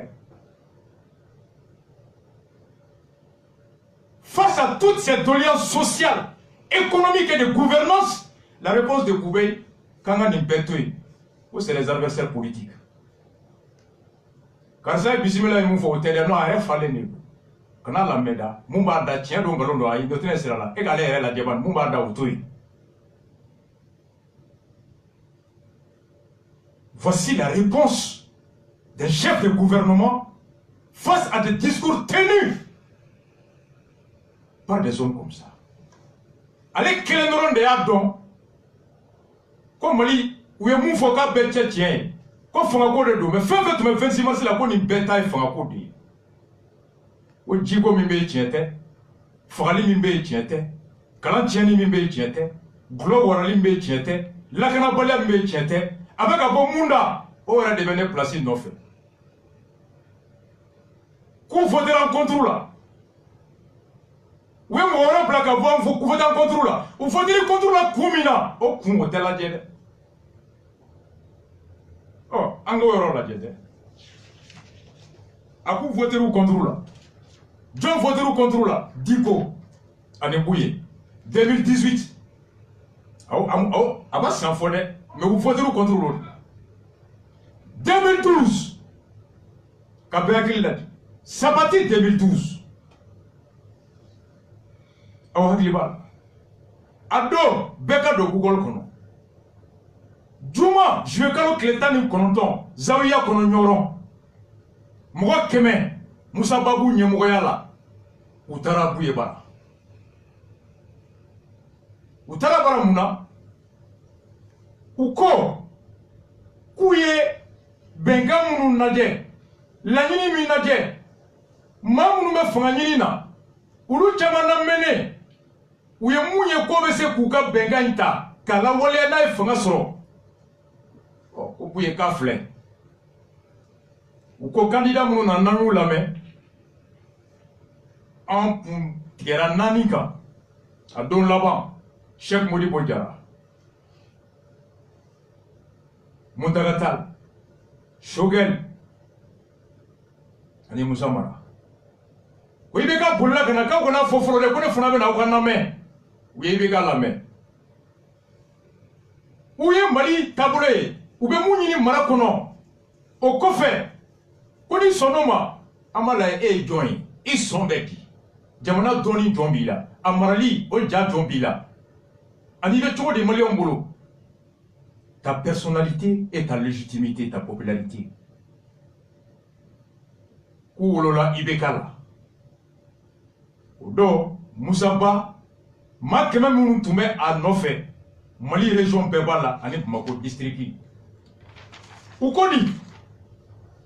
face à toutes ces doléances sociales économiques et de gouvernance la réponse de Koubé kanga ni betoy ou c'est les adversaires politiques car ça bismillah mu fo tele no are fale ni kana la meda mumba da tien do ngalo do ay do tene sira la e gale la jeban mumba da uturi Voici la réponse des chefs de gouvernement face à des discours tenus par des hommes comme ça. Allez, quel est de Abdon? Comme Mali, où est mon foka bête tien? Comme Fangako de Dou, mais fin fait, mais 26 mars, la bonne bêta et Fangako de. Ou Djigo Mimbe tiente, Fali Mimbe tiente, Kalantiani Mimbe tiente, Glo Warali Mimbe tiente, Lakana Balia Mimbe tiente, avec un bon munda, on aurait devenu placé non fait. Qu'on vote en contrôle là. Oui, on aura plaqué avant, vous voter en contrôle là. Vous faut dire contrôle là, Koumina. Oh, Koumou, tel la diède. Oh, Ango la diède. A vous voter au contrôle là. John voter au contrôle là. Diko, Anebouye. 2018. Ah, bah, c'est un faux, mais vous votez au contrôle. 2012. Kabéakil l'a dit. Sabati 2012. Awa hakiliba. Ado beka do Google kono. Juma je kalo kletani kononton. Zawiya kono nyoron. Mwa keme Musa Babu nyemoya la. Utara buye bara. Utara bara muna. Uko kuye benga munu nade. Lanyini mi nade. Mamunu me fanga nyini na. Ulu chamana mene. Uye mouye ko bese kuka benga nta. Kala wale na fanga soro. O buye ka fle. Uko candidat munu na nanu lame. En tiera nanika. Adon laban. Cheikh Modi Bojara. Muntagatal. Shogel. Ani Musa Mara. Oui, mais quand vous l'avez, quand on a faux fraude, on a fait un main. Oui, mais quand la main. Où est Mali taboulé? Où est Mouni Maracono? Au coffre. On dit son nom. Amala et Join. Ils sont bêtis. Jamana Doni Dombila. Amarali, Oja Dombila. Anile Tchou de Mali Ombolo. Ta personnalité et ta légitimité, ta popularité. Koulola Ibekala. Odo, Moussaba, ma kema mounou toume à Nofé, Mali région Bebala, ane Mako district. Ukoni,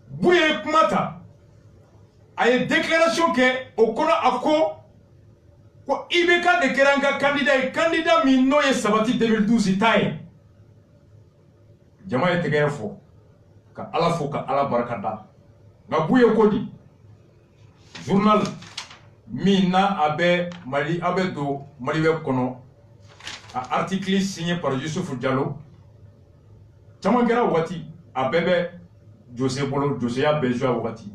Bouye Kumata, a une déclaration que, Okona Ako, ko Ibeka de Keranga candidat Minoye Sabati 2012 itaye. Jama ye tegere fo, ka ala barakada. Nga Bouye Kodi, journal. Mina abe Mali abe do Mali web kono a article signé par Youssouf Diallo Chamangera wati abebe José Bolo José ya bejoa wati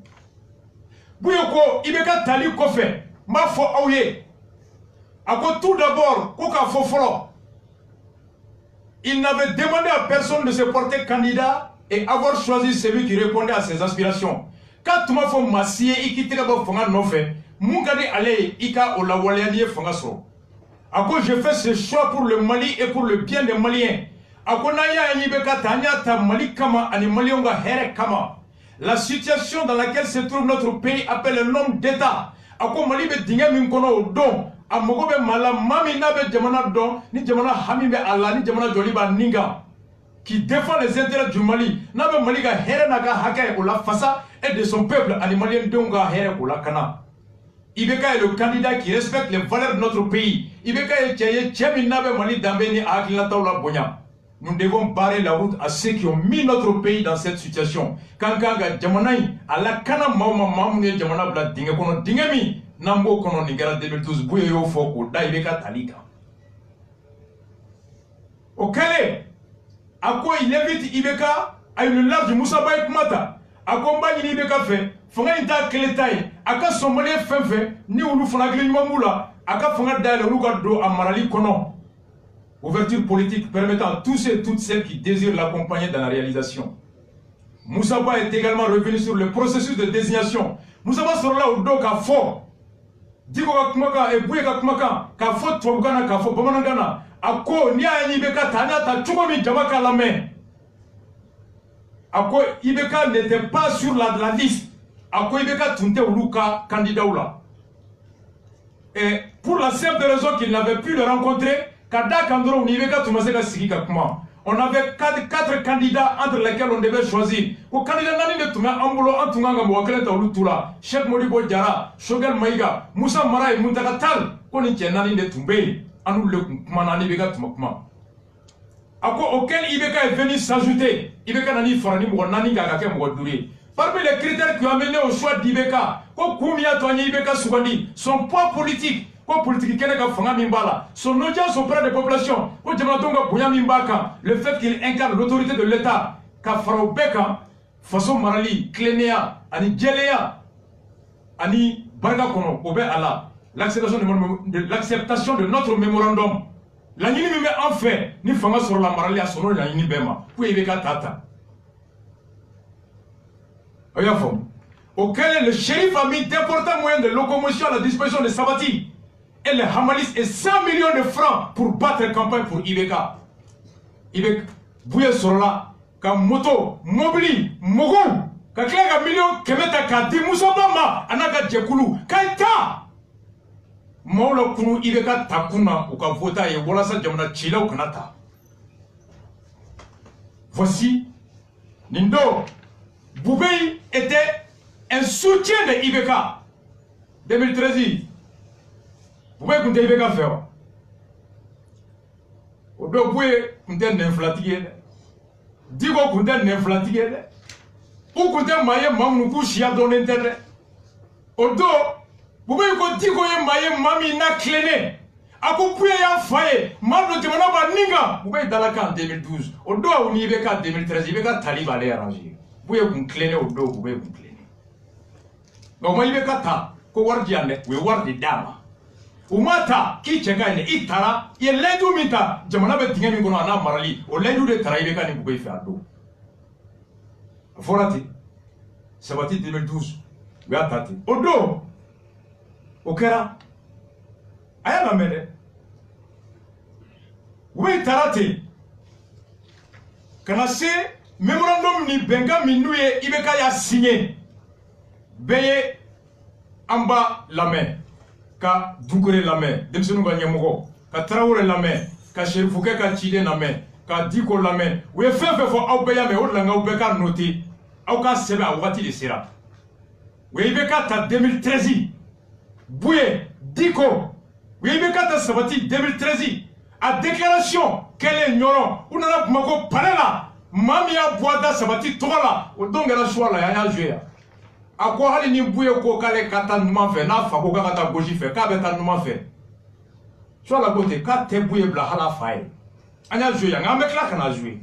Bouyoko ibeka tali kofe ma fo awye ako tout d'abord koka fofolo il n'avait demandé à personne de se porter candidat et avoir choisi celui qui répondait à ses aspirations quand tu m'as fait massier ikitira ba fonga nofe Moukadi allez, Ika ou la Walianie Fangaso. Ako je fais ce choix pour le Mali et pour le bien des Maliens. Ako naya Nibeka Tanya ta Mali Kama, ani Malionga Here Kama. La situation dans laquelle se trouve notre pays appelle un homme d'État. Ako Mali be dinga minkono don. Amogobe mala mami nabe jamana don, ni jamana hamibe Allah, ni jamana joliba ninga. Qui défend les intérêts du Mali. Nabe Maliga Here Naga Hake ou la Fassa et de son peuple, ani Malien Donga Here ou la Kana. Ibeka est le candidat qui respecte les valeurs de notre pays. Ibeka est Tcheminabe Mali Dambeni Aklataoula Bonya. Nous devons barrer la route à ceux qui ont mis notre pays dans cette situation. Kankaga Djamanai, à la Kana Mauma Mamoune Djamana Bla Dingakono Dingami, Nambo Kono Nigara 2012, Bouyo Foko, Da Ibeka Talika. Au Calais, à quoi il invite Ibeka à une large Moussabaï Kumata, accompagne Ibeka fait. Fonga inta kletai aka somale fenfe ni ulu fona glimamula aka fonga dale uluka do amarali kono. Ouverture politique permettant à tous et toutes celles qui désirent l'accompagner dans la réalisation. Moussaba est également revenu sur le processus de désignation. Moussaba sera là au dos ka fo. Diko ka kumaka e buye ka kumaka ka fo tobugana ka fo bamanangana ako ni a ni beka tanya ta chuko mi jamaka la main. à quoi Ibeka n'était pas sur la liste, à quoi Ibeka tunte Uluka candidat là. Et pour la simple raison qu'il n'avait pu le rencontrer, Kada Kandro Ibeka Tumaseka Sigika Kuma. On avait 4 candidats entre lesquels on devait choisir. Au candidat Nani de Touma Ambulo Antunganga Mouakeleta Ulutula, Cheikh Modibo Diara, Shogel Maïga, Moussa Mara et Muntakatal, Konichi Nani de Toumbe, Anou le Kumanani Bega Tumakuma. Auquel Ibeka est venu s'ajouter, Ibeka Nani Forani Mouanani Gagake Mouadouri. Parmi les critères qui ont amené au choix d'Ibeka, Koumia Toani Ibeka Soubani, son poids politique, son audience auprès des populations, le fait qu'il incarne l'autorité de l'État, Kafarobeka, façon Marali, Klénéa, Ani Djelea, Ani Bargakono, Obe Allah, l'acceptation de notre mémorandum. La Nini me met en fait, ni Fanga sur la Marali à son nom, la Nini Bema, pour Ibeka Tata. Auquel le shérif a mis d'importants moyens de locomotion à la disposition de Sabati. Et les Hamalis et 100 millions de francs pour battre campagne pour Ibeka. Ibeka, Bouye Sorola, ka moto, mobili, mogou, ka klega million kemeta ka di Moussobama, anaka Djekulu, kaita. Maulo kunu Ibeka takuna, ou ka vota et wolasa jamana chila ou kanata. Voici, Nindo, Boubei était un soutien de Ibeka. 2013. Vous pouvez compter Ibeka faire. Vous pouvez compter n'inflatiger. Digo compter n'inflatiger. Ou compter maye mamoukou chia dans l'internet. Odo, vous pouvez compter maye mami na cléné. A vous pouvez y enfayer. Mal de temana ba ninga. Vous pouvez dalaka en 2012. Odo a uni Ibeka 2013. Ibeka talib allait arranger. Vous pouvez vous cléner Odo, vous pouvez vous cléner. Donc moi Ibeka ta, ko wardi ane, we wardi dama. Umata ki cheka ine itara ye lendu mita jamana be tinga mingono ana marali o lendu de tara Ibeka ni bugay fe ado forati Sabati 2012 we atati odo okera aya na mede we tarate kana se memorandum ni benga minuye Ibeka ya signé beye amba la main ka Dukure la main, Demsenu Ganyamogo, ka Traoré la main, ka Cherifouke ka Chide la main, ka Diko la main. Ou fait for Aubaya me Olanga Ubeka noté, Auka Seba Wati de Sera. Ou Ibeka ta 2013, Bouye, Diko, ou Ibeka ta Sabati 2013, à déclaration qu'elle est ignorant, ou n'a Mago Parela, Mamia Boada Sabati Tola, ou donc la choix la yaya jouer. A quoi hali ni bouye ko kale kata numa fe na fa ko kata goji fe ka beta numa fe so la gote ka te bouye bla hala fae anya jouer ya ngame kla kana jouer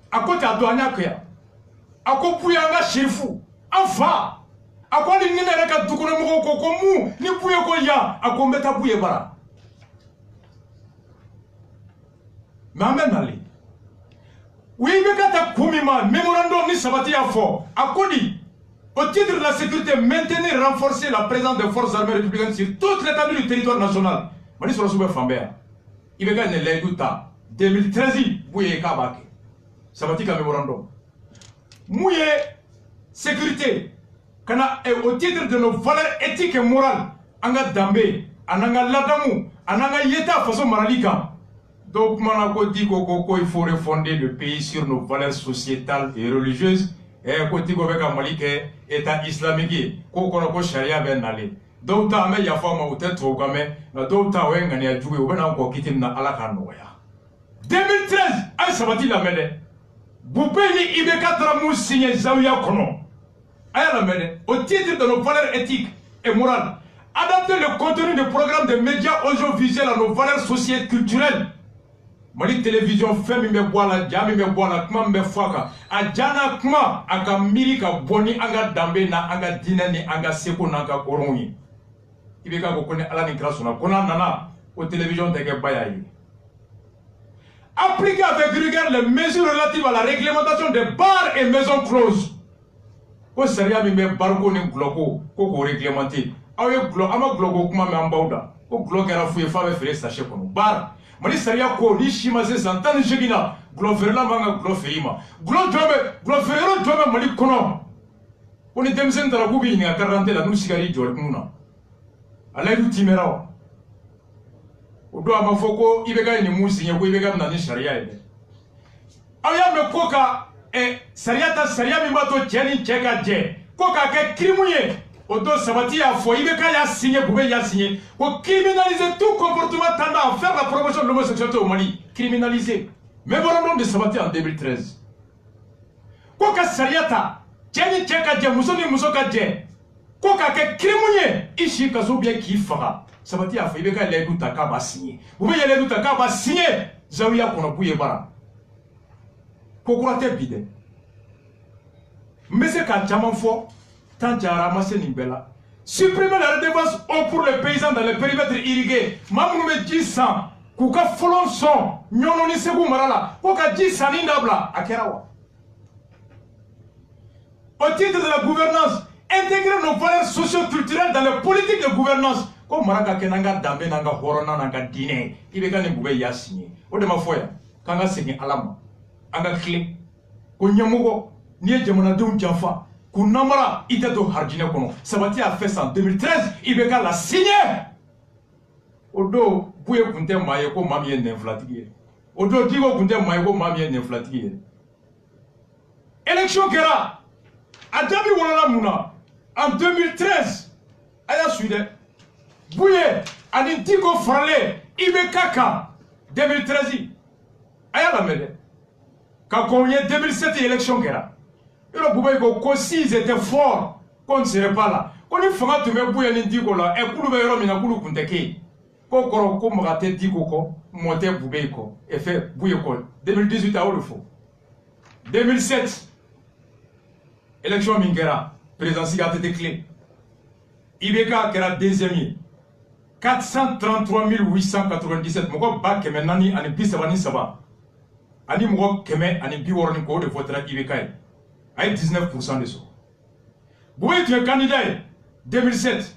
a côté ado anya kya a ko bouye nga sherifu afa a ko ni nene reka dukune mo ko mu ni bouye ko ya a ko meta bouye bara mamen ali oui Ibeka ta kumima memorandum ni Sabati ya fo a ko di au titre de la sécurité, maintenir et renforcer la présence des forces armées républicaines sur toute l'étendue du territoire national. Mani sur la soube Fambert. Ibeka ne l'Eguta. 2013, Bouye Kabake. Sabati ka memorandum. Mouye sécurité. Kana au titre de nos valeurs éthiques et morales. Anga Dambe, Ananga Ladamu, Ananga Yeta façon Maralika. Donc, Manako dit qu'il faut refonder le pays sur nos valeurs sociétales et religieuses. Et côté Gobeka Malike, État islamique, Koko Sharia Ben Nale. D'autres mais ya fama ou tête au game, d'autres wenga ni a joué ou encore quitter na Alakanoya. 2013, Aïe Sabati la mène. Boupéni Ibeka Tramou signé Zawiya Kono. Aïe la mène, au titre de nos valeurs éthiques et morales, adapter le contenu des programmes de médias audiovisuels à nos valeurs sociales et culturelles. Mali télévision fait mi me boala jami me boala kuma me faka ajana kuma aka miri ka boni anga dambe na anga dina ni anga seko na anga korongi Ibeka ko kone ala ni grâce na kona nana au télévision de ke bayayi appliquer avec rigueur les mesures relatives à la réglementation des bars et maisons closes ko sariya mi me barko ni gloko ko réglementer awe glo ama gloko kuma me ambauda ko gloko era fuye fa be fere sachet kono bar Mali Saria ko ni shima se santane jegina Gloverla manga gloferima. Glofero jome mali kono. On est demsen dara bubi ni akarante la nusigari jol kuna. Ala du timera. Odo amafoko ibega ni musi nyako ibega na ni sharia ide. Aya me koka sharia mi mato jeni cheka je. Koka ke krimuye. Odo sabati ya fo ibeka ya signé bube ya signé. Ko criminaliser tout comportement tendant à faire la promotion de l'homosexualité au Mali. Criminaliser. Mais bon de sabati en 2013. Koka shariata jeni cheka je musoni musoka je. Koka ke krimuye ishi kaso bien ki fara. Sabati ya fo ibeka le du takaba signé. Bube ya le du takaba signé. Zawiya kono buye bara. Kokurate bide. Mais c'est qu'à Djamanfo, tant qu'il y a ramassé Nimbela, supprimer la redevance pour les paysans dans les périmètres irrigués. Mamoume 10 ans, Kouka Folon son, Nyononi Sebou Marala, Kouka 10 ans Nindabla, à Kerawa. Au titre de la gouvernance, intégrer nos valeurs socio-culturelles dans les politiques de gouvernance. Comme Maraka Kenanga Dambe Nanga Horona Nanga Dine, Ibeka Niboube Yassine. Odema Foya, Kanga Seni Alama. Anga clé ko nyamugo ni jamana dum janfa ku namara iteto harjine kono sabati a fait ça en 2013 ibeka la signé odo buye kunte maye ko mami en inflatigi odo digo kunte maye ko mami en inflatigi élection kera adabi wala muna en 2013 aya suide buye ani digo farle ibeka ka 2013 aya la mede. Quand on y a 2007 élection, il a s'ils étaient forts, qu'on ne serait pas là. Quand il faut que tu me bouilles un indigo là, et pour le verre, il a voulu qu'on te quitte. Quand on a raté digo, monter boubeille, et fait bouillir. 2018 à le faux. 2007, élection Mingera, présidentielle a été clé. Ibeka qui era deuxième. 433 897. Mon bac est maintenant en Bissabani Saba. Ani moko keme ani biworoni ko de votera IBK ay 19% de ça. Boué tu es candidat 2007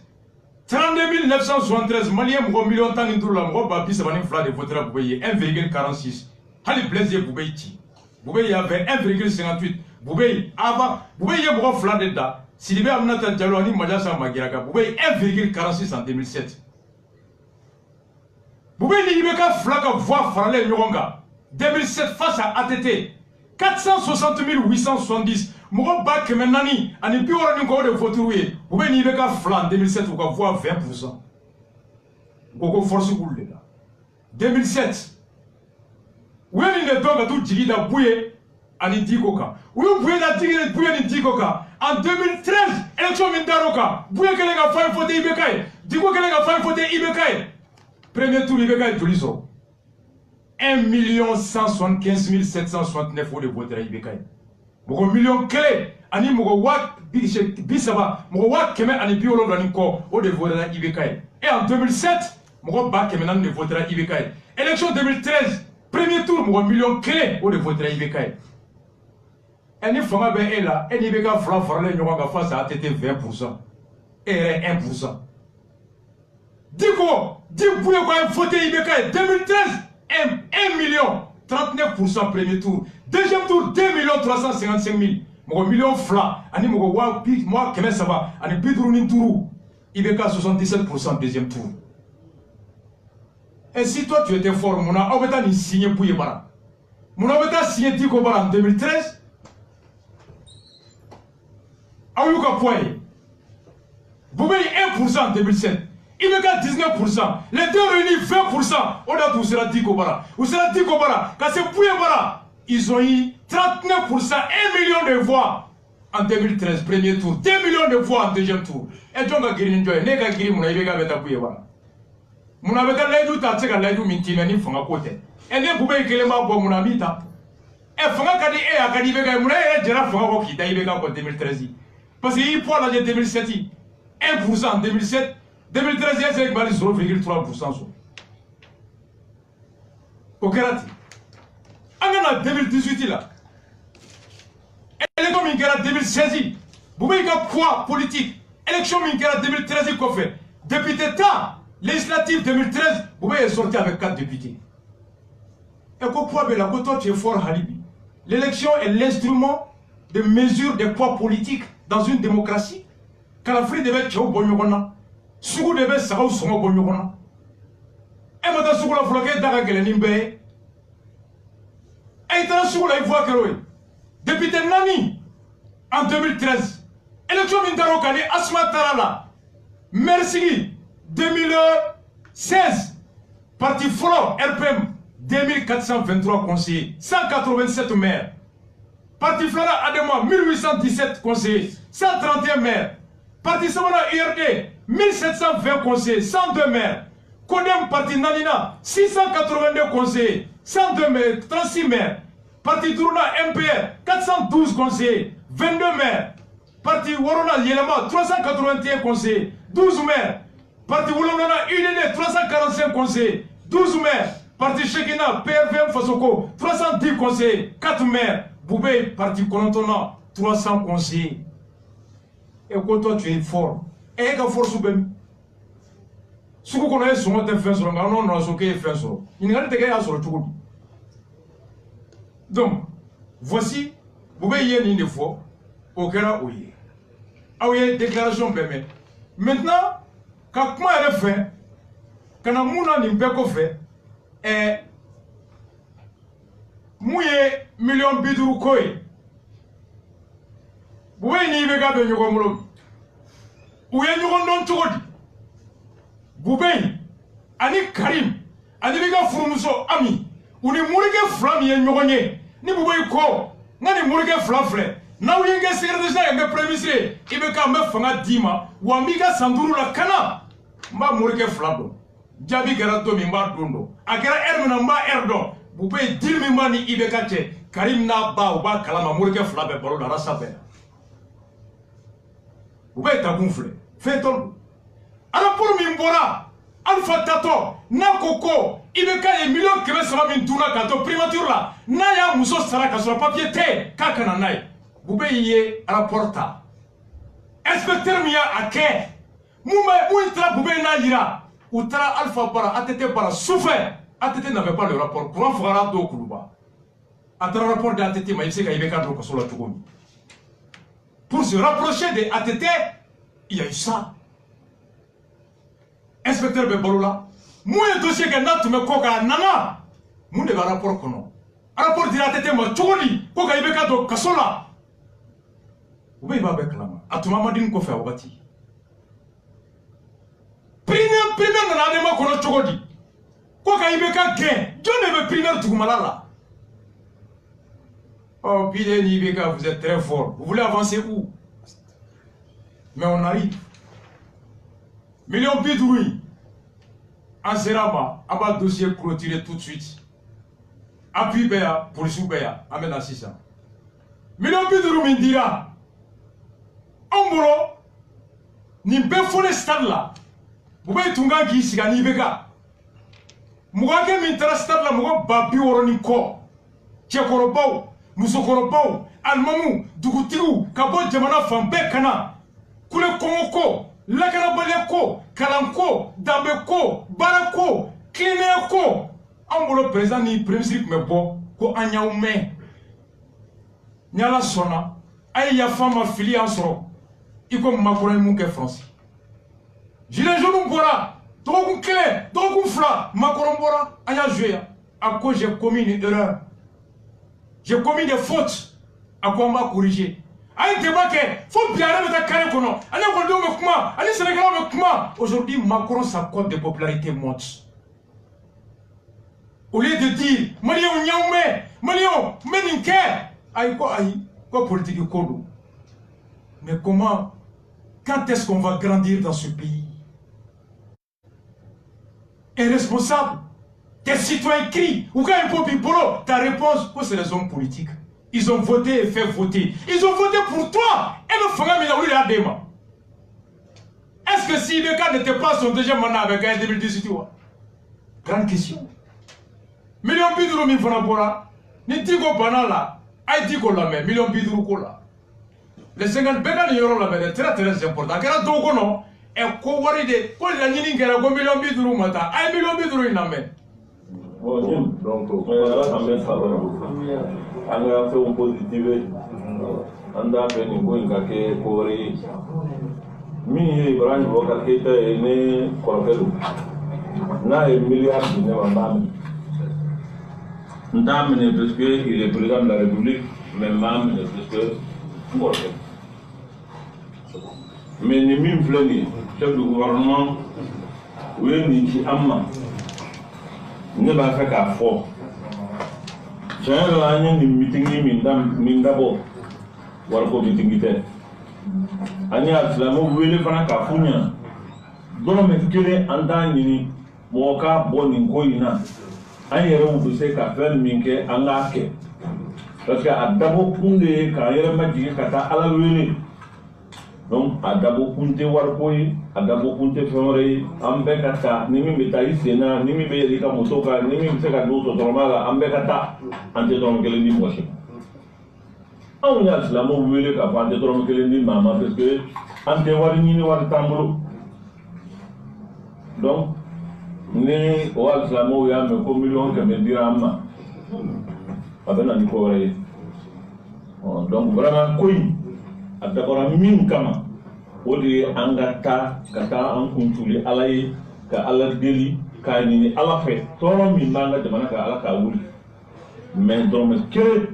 32 973 maliens moko million tan ndur la moko ba bisabani fla de votera Boué 1,46 hali plaisir Boué ti Boué y avait 1,58 Boué avant Boué y moko fla de da Sidibé Aminata Diallo ani Majasa Magiraka Boué 1,46 en 2007 Boué ni IBK fla ka voix farale nyoronga 2007 face à ATT 460 870 Mouro Bak Menani Ani Piora Ninko de Votoué Vous venez Ibeka Flan 2007 vous pouvez voir 20% Gogo Force Goulé 2007 Où est le don à tout Djigida Bouye Ani Dikoka Où est Bouye la Djigida Bouye Ani Dikoka En 2013 élection Mindaroka Bouye Kelega Faye Fote Ibeka Diko Kelega Faye Fote Ibeka Premier tour Ibeka Toliso 1 175 769 euros de vote à IBK. Mon million clé, ani mon wak bisaba, mon wak kemen ani biolo daniko au de vote à IBK. Et en 2007, mon bak kemen de vote à IBK. Élection 2013, premier tour, mon million clé au de vote à IBK. Et ni fama ben est là, et IBK fera farler nyonga face à ATT 20%. Et 1%. Diko, dis-vous quoi voter IBK 2013. 1 million 39% premier tour. Deuxième tour 2 355 000. Mon million fla. Ani mon wa moi comment ça va? Ani bidrouni tourou. IBK 77% deuxième tour. Et si toi tu étais fort, mon a obéta ni signé pour Yébara. Mon a obéta signé Diko Bara en 2013. Aouka Poye. Vous voyez 1% en 2007. IBK 19%, les deux réunis 20%, on a tout sera dit Kobara. Ou sera dit Kobara, quand c'est Pouyebara, ils ont eu 39%, 1 million de voix en 2013, premier tour, 2 millions de voix en deuxième tour. Et donc, à Girin Joy, n'est qu'à Girin, mon IBK avec Pouyebara. Mon avec l'aide à Tseka l'aide Mintimani font à côté. Et les poubelles qui les m'a bon mon amita. Et Fanga Kadi et à Kadibeka, mon aïe, Jera Fanga qui d'IBK en 2013. Parce qu'il faut l'année 2007, 1% en 2007. 2013, il y a 0,3%. Okerati. En 2018, là. Élection Minkera 2016. Vous voyez qu'il y a poids politique. Élection Minkera 2013, qu'on fait. Député temps, législatif 2013, vous voyez, sorti avec 4 députés. Et que poids bela, que toi tu es fort Halibi. L'élection est l'instrument de mesure des poids politiques dans une démocratie. Quand l'Afrique devait être bonjogona, Sougou devait savoir son bonjogona. Et maintenant Sougou la floquée d'aga gelenimbe. Et il t'a Sougou la voix que député Nani en 2013. Élection Mindaro Kali Asma Tarala. Merci 2016. Parti Folo RPM 2423 conseillers, 187 maires. Parti Flora Adema 1817 conseillers, 131 maires. Parti Samana URD 1720 conseillers, 102 maires. Kodem Parti Nanina 682 conseillers, 102 maires, 36 maires. Parti Tourna MPR 412 conseillers, 22 maires. Parti Warona Yelema 381 conseillers, 12 maires. Parti Wolonona UDD 345 conseillers, 12 maires. Parti Shekina, PRVM Fasoko, 310 conseillers, 4 maires. Boubé, Parti Konontona, 300 conseillers. Et quand toi tu es fort, et que force ou bien. Ce qu'on connaît, c'est qu'on a fait sur le monde, on a fait sur le il n'y a pas de gars sur le tout. Donc, voici, Boubé y a une fois, au Kera Ouye. Ah oui, déclaration permet. Maintenant, quand moi elle fait, quand on a une péco fait, et mouye million bidou koy. Boubé ni bega be nyoko molo. Ouye nyoko non tugodi. Boubé ani Karim ani bega furumuso ami. Uni murike flam ye nyoko nye. Ni boubé ko ngani murike flam fle. Na uyenge secrétaire général nge premier ministre ibeka me fanga dima wa miga sanduru la kana mba murike flam do. Jabi garato mi mba dondo. Akera ermina mba erdo. Boubé dil mi mani ibeka che. Karim na ba ou ba kalama murike flam be balo la rasa be. Boubé ta gonflé. Fais ton. Alors pour Mimbora, Alpha Tato, Nakoko, Ibeka et millions qui restent min tuna kato primature là. Naya muso saraka sur le papier te kakana nai. Boubé yé rapporta. Inspecteur Mia Ake. Mouitra Boubé na yira. Outra Alpha Bara, ATT Bara, souffert. ATT n'avait pas le rapport. Courant Fara do Koulouba. Atra rapport de ATT, mais il sait qu'il y a un sur la Tougoumi. Pour se rapprocher des ATT, il y a eu ça. Inspecteur Bebolola, moi le dossier que n'a me koka nana, moi ne va rapport kono. Rapport de ATT ma Tougouni, koka ibeka do kasola. Oubé va avec lama. Atuma madine ko fait obati. Primaire na adema kono Tougodi. Koka ibeka gain. John ne veut primaire Tougoumala. Oh, Pile Nibeka, vous êtes très fort. Vous voulez avancer où? Mais on arrive. Million Bidoui. En Serama, on va dossier clôturé tout de suite. Appui Béa, police Béa, amène à 600. Million Bidoui Mindira. Ombolo, Nimbe Fole Stade là. Vous voyez Tunga qui s'y gagne Nibeka. Mouake Mintra Stade là, Mouak Babi Oroniko. Tchekorobao. Musokorobo, Almamou, Dugutiru, Kabo Jamana Fambe Kana, Kule Komoko, Lakanabaleko, Kalanko, Dambeko, Barako, Klineko, Ambolo présent ni premier me bo, ko Anyaume, Nyala Sona, Aïe femme fili en soro, Iko Makore Mouke France. Gilet jaune Bora, Drogun Kele, Drogun Fla, Makorombora, Aya joué, à quoi j'ai commis une erreur. J'ai commis des fautes. À quoi on va corriger? Aïe débat que faut bien arrêter ta carrière kono. Allez Voldo me kuma, allez Sénégal me kuma. Aujourd'hui Macron sa cote de popularité monte. Au lieu de dire Malion Nyaume, Malion Meninke, aïe quoi politique kodo. Mais comment, quand est-ce qu'on va grandir dans ce pays? Irresponsable. Tes citoyens crient, ou quand un peu pipolo, ta réponse, c'est les hommes politiques. Ils ont voté et fait voter. Ils ont voté pour toi. Et le Fanga Minaouli la déma. Est-ce que si Ibeka n'était pas son deuxième mandat avec un 2018? Grande question. Million bidou mi fanabora. Ni tigo banala. Aïe tigo la mer. Million bidou kola. Les 50 bégas n'y auront la mer. C'est très important. Car à Togo non. Et quoi de. Quoi la nini qui a un million bidou mata. Aïe million bidou in la mer. Donc, on a fait un positif. On a fait une bonne caquet pour mi Ibrahim Bokar Keita est né Kolokelo. Na est milliard de Nébambam. Ndam ne parce qu'il est président de la République, mais Mam ne parce que Kolokelo. Mais ni mim fleni, chef du gouvernement, oui ni qui amma. Ne ba fait qu'à fort. J'ai un ni meeting ni mindabo. Warko meeting ite. Ani alsilamu wele fana ka funya dono me kele anda nyini mo ka boni ko ina an yere mu se ka fel minke an la ke parce que adabo kunde ka yere ma jige kata ala wele donc adabo kunte war koy adabo kunte fere an be kata ni mi be tayi sena ni mi be yeli ka motoka ni mi se ka do to normala an be kata ante don kele ni moshi on a alsilamu wele ka fa ante don kele ni mama parce que ante wari ñini wari tambulu donc ni o alsilamu ya me ko million ke me dira amma abena ni ko wari donc vraiment koy adabara min kama wodi angata kata an kuntuli alay ka ala deli ka ni ala fe toro mi manga jamana ka ala ka wuli mais donc me kere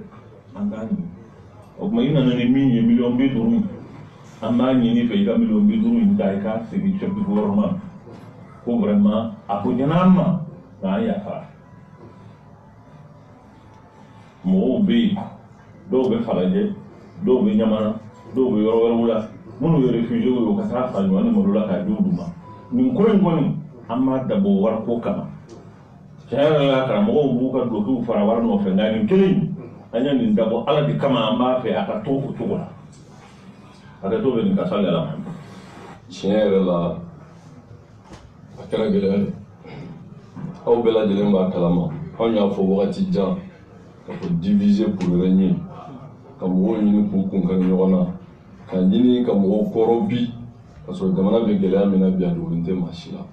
andani o ma ina ni mi million be duru amma ni fe ga million be duru inda ka sigi chef du gouvernement ko vraiment apunyanama na ya fa mo be do be falaje do be nyamana do be yoro wala munu yo refugee yo ka sa fa nyoni mo la ka duduma min ko ngoni amma dabo war ko kama jara la kara mo bu ka do ku fara war no fe ngani kelin anya ni dabo ala di kama amma fe aka to ko to aka to be ni ka sala la tiɲɛ la a kɛra gɛlɛya de aw bɛɛ lajɛlen b'a kalama anw y'a fɔ wagati jan ka fɔ diviser pour régner ka mɔgɔw ɲini k'u kun kari ɲɔgɔn na ka ɲini ka mɔgɔw kɔrɔ bi ka sɔrɔ jamana bɛ gɛlɛya min na bi a dogolen tɛ maa si la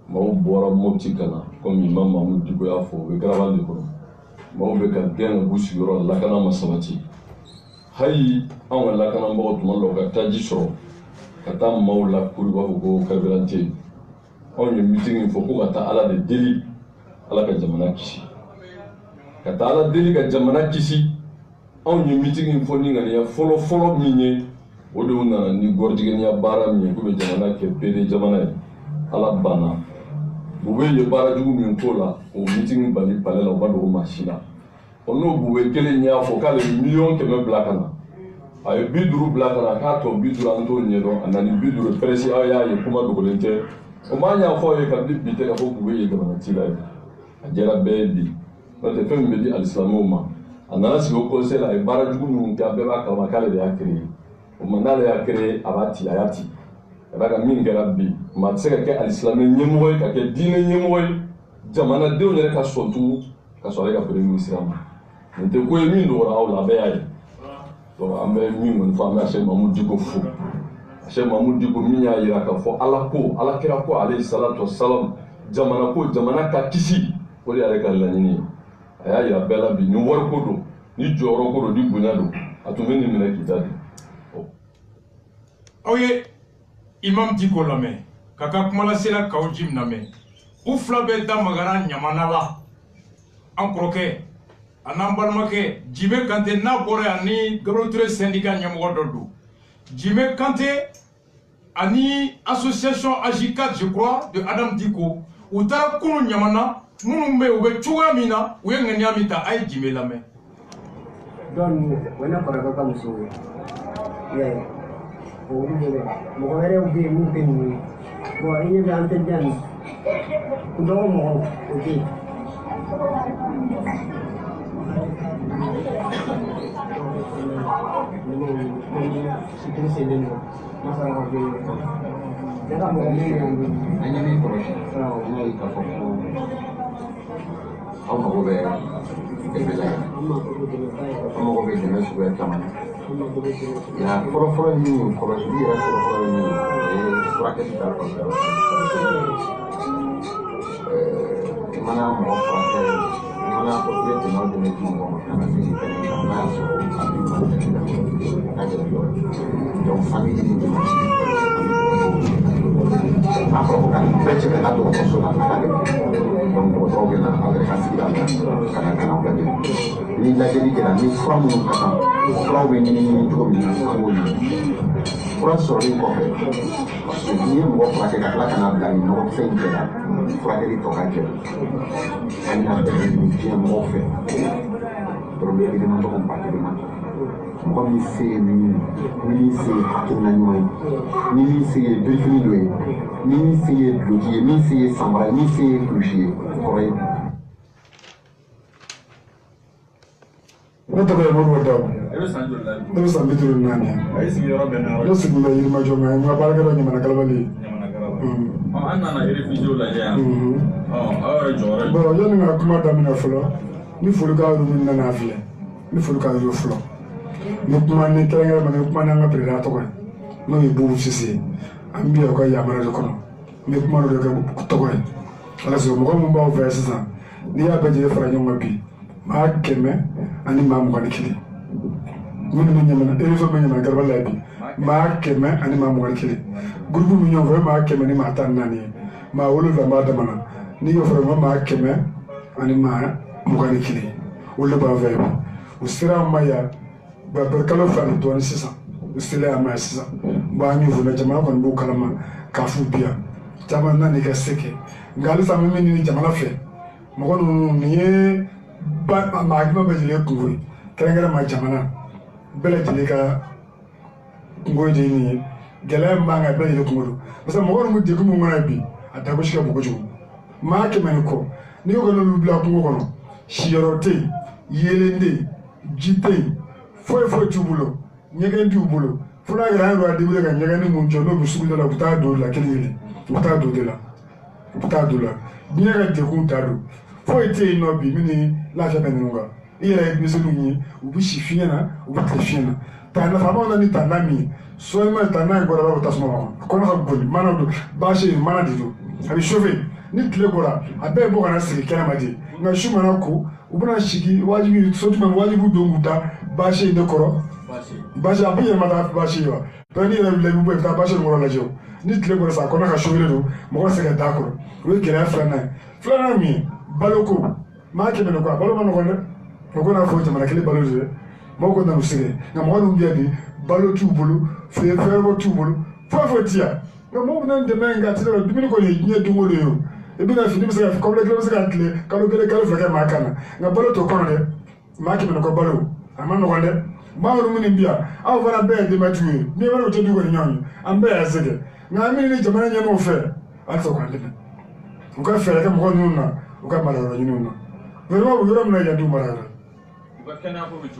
maaw bɔra Mopti ka na comme Imam Mahamudu Diko y'a fɔ u bɛ Garabali de kɔnɔ maaw bɛ ka gɛn ka b'u sigiyɔrɔ la lakana ma sabati hali anw ka lakanabagaw tuma dɔw ka taji sɔrɔ ka taa maaw la kuru b'a fɔ ko carburant tɛ yen anw ye meeting fɔ ko ka taa ala de deli ala ka jamana kisi ka taa ala deli ka jamana kisi anw ye meeting fɔ ni ŋaniya fɔlɔ min ye o de nana ni gɔrɔjigɛniya baara min ye k'u bɛ jamana kɛ bere jamana ye ala banna bube ye baara jugu min k'o la o meeting bali palais la o ba dogo maa si la n'o bube kelen y'a fɔ k'ale miliyɔn 100 bila ka na a ye 50 bila ka na k'a tɔ 50 an t'o ɲɛdɔn a nani 50 presse aw y'a ye kuma dogolen tɛ o m'a ɲa fɔ ye kabini bi tɛ ka fɔ bube ye jamana ci la ye a jɛra bɛɛ ye bi n'o tɛ fɛn min bɛ di alisilamɛw ma a nana sigi o conseil la a ye baara jugu minnu kɛ a bɛɛ b'a kalama k'ale de y'a créé o ma n'ale y'a créé a b'a ci a y'a ci ka d'a kan min kɛra bi maa tɛ se ka kɛ alisilamɛ ɲɛmɔgɔ ye ka kɛ diinɛ ɲɛmɔgɔ ye jamanadenw yɛrɛ ka sɔn tugun ka sɔrɔ ale ka premier ministre ma nin tɛ ko ye min dɔgɔra aw la a bɛɛ y'a ye donc an bɛ min kɔni fɔ an bɛ Cheikh Mahamudu Diko fo Cheikh Mahamudu Diko min y'a jira k'a fɔ ala ko ala kira ko alayhi salatu wasalam jamana ko jamana ka kisi o de y'ale ka laɲini ye a y'a jira bɛɛ la bi ni wari ko don ni jɔyɔrɔ ko don ni bonya don a tun bɛ nin minɛ k'i da de. aw ye Imam Diko lamɛn ka ka kumalasela k'aw ji lamɛn u fila bɛɛ da magara ɲamana la an kɔrɔkɛ a n'an balimakɛ Jime Kante n'a bɔra yan ni Gabriel Touré syndicat ɲɛmɔgɔ dɔ don Jime Kante ani association AJ4 je crois de Adam Diko u taara kunu ɲamana minnu bɛ u bɛ cogoya min na u ye ŋaniya min ta a ye Jime lamɛn. donc o ye ne kɔrɔkɛ ka muso ye olu bɛ mɔgɔ wɛrɛw bɛ yen mun tɛ ninnu ye bon i ɲɛ bɛ an tɛ diyan nin dɔgɔ mɔgɔw o tɛ yen. Sitting sending masalah hobi. Jangan mau ngomong hanya ni proses. Ini kapal. Kamu mau be? Kebela. Kamu mau be jenis sebuah taman. Ya, pro ini, proses dia pro ini. Surat kita. Mana mau pakai mana boleh kenal dengan semua karena ini kan masuk donc famille ini apa bukan baca atau personal tadi donc problem ada kasih karena apa dia ini lagi kita ni from kata problem ini juga kamu kurang sorry kok ini mau pakai kata karena bilang no thing kita pakai itu aja hanya dia mau fe problem ini untuk pakai di mana Comme il fait ni c'est Hakinanmoy, ni c'est Belfinidoé, ni c'est Bloutier, ni c'est Sambra, ni c'est Cloutier. Correct. What about Morodao? There was some little Nania. I see your Robin. Just to be my job, I'm a bargain in Manacalabali. Anna, I refuse you like that. Oh, George. But I don't know how to come out of floor. You full guard in the Navia. You full guard your floor. Mukman kaya mukman nga predato ko no ibu sisi ambi ko ya mara ko no mukman do ko to ko ala so mo mo ba versa ni ya beje fra nyoma bi ma keme ani ma mo kan kili mun ni nyama e so me nyama garba la bi ma keme ani ma mo kan kili groupe mu nyom vraiment ma keme ni ma tan nani ma wolu da ma da mana ni yo vraiment ma keme ani ma mo kan kili wolu ba verbe usira maya Berkalo fani tuan sisa, istilah ama sisa. Banyu vuna jamana kon bu kalama kafu bia. Jamana ni kaseke. Ngali sa mimi ni jamana fe. Mokonu ni ba magma bejile kungui. Kerengera ma jamana. Bele jilika kungui jini. Gele manga bele jile kunguru. Masa mokonu mu diku mu ngana bi. Atabushika bukuju. Ma ke meniko. Ni ko no lubla kungu kono. Shiyorote, yelende, jite. Foi tubulo, nyegen tubulo. Funa grand roi dibule ka nyegen mu njono busugu la buta do la kelele. Buta do de la. Buta do la. Binya ka je ku tado. Foi te no bi mini la ja benunga. Ira misulu ni ubishi fiena, ubite fiena. Ta na fama na ni tanami. So ma tanai gora ba tasma ba. Kono ka boli mana do bashi mana dido. Abi chauffeur ni tle gora abe bo kana siri kana madi. Na shuma na ko ubuna shigi wajibi sotu ma wajibu do nguta bashi de koro bashi abiye mata bashi wa to ni le bu ta bashi ngoro la jo ni tle gora sa kona ka shobile do mo ko se ka dakoro we kira flana mi baloko ma ke be ko balo ma no ko na fo jamana kile balo de mo ko na usire na mo no bia bi balo tubulu fe mo tubulu fo tia na mo na de menga tilo dumi ko ni nye dumolo yo ebi na fini bisa ka komple kile bisa ka tle kalo gele kalo faka ma kana na balo to kono de ma ke be ko balo ama no wande mauru mini bia au vana be de matuwe ni wala utedu ko nyonyo ambe azege na mini ni jamana nyama ofe atso kwa ndene uka fere ka mo nuna uka malaro nyuna wero wo yoro mna ya du marara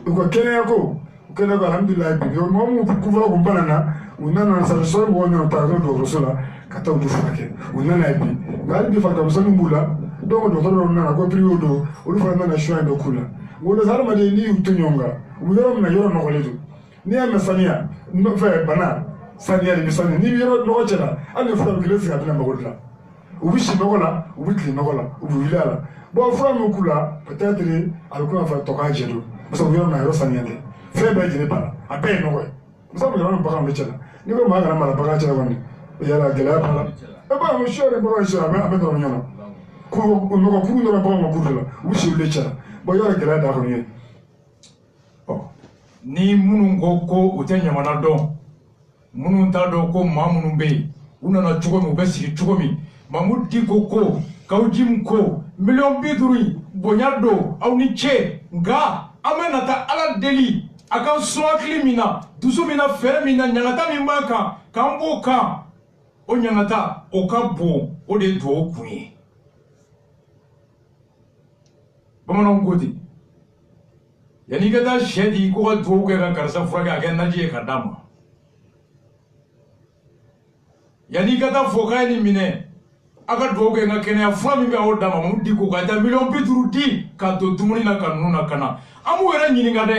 uka kene yako ukena ko alhamdulillah bi yo mo mu kuva ko banana unana sa so mo no ta do rosula kata udu fake unana bi ngali bi fakta musanu mula do na ko periodo ulu fa na shwa do kula wala zarma de ni utunyonga uyoro na yoro no koledo ni ama sania no fe bana sania de bisani ni yoro no chela ani fa ngile sika tena magodla ubishi nogola ubitli nogola ubuvilala bo fra no kula peut-être alikuwa fa toka jelo basa uyoro na yoro sania de fe ba jine bala abe no ko basa uyoro no baka mechela ni ko magana mala baka chela wani yala gela bala ba mo shore baka shora abe do nyama ko no ko kuru no ba mo kuru ubishi ulechela bo yoro gela da ko ni ni munun ko u tɛ ɲamana dɔn munun t'a dɔn ko maa minnu bɛ yen u nana cogo min u bɛ sigi cogo min Mamadou Diko ko Kawjim ko miliyɔn 50 bonya don aw ni cɛ nka an bɛ na taa Ala deli a ka sɔn hakili min na dusu min na fɛrɛ min na ɲaŋata min b'a kan k'an b'o kan o ɲaŋata o ka bon o de ye duwawu kun ye bamananw ko ten yani ka taa sɛ di ko ka duwawu kɛ ka karisa furakɛ a kɛ naji ye ka d'a ma yani ka taa fɔ k'a ye nin minɛ a ka duwawu kɛ ka kɛnɛya fura min bɛ a y'o d'a ma Mamadou Diko ka taa miliyɔn 50 di k'a to dumuni na ka ninnu na ka na an b'u yɛrɛ ɲininka dɛ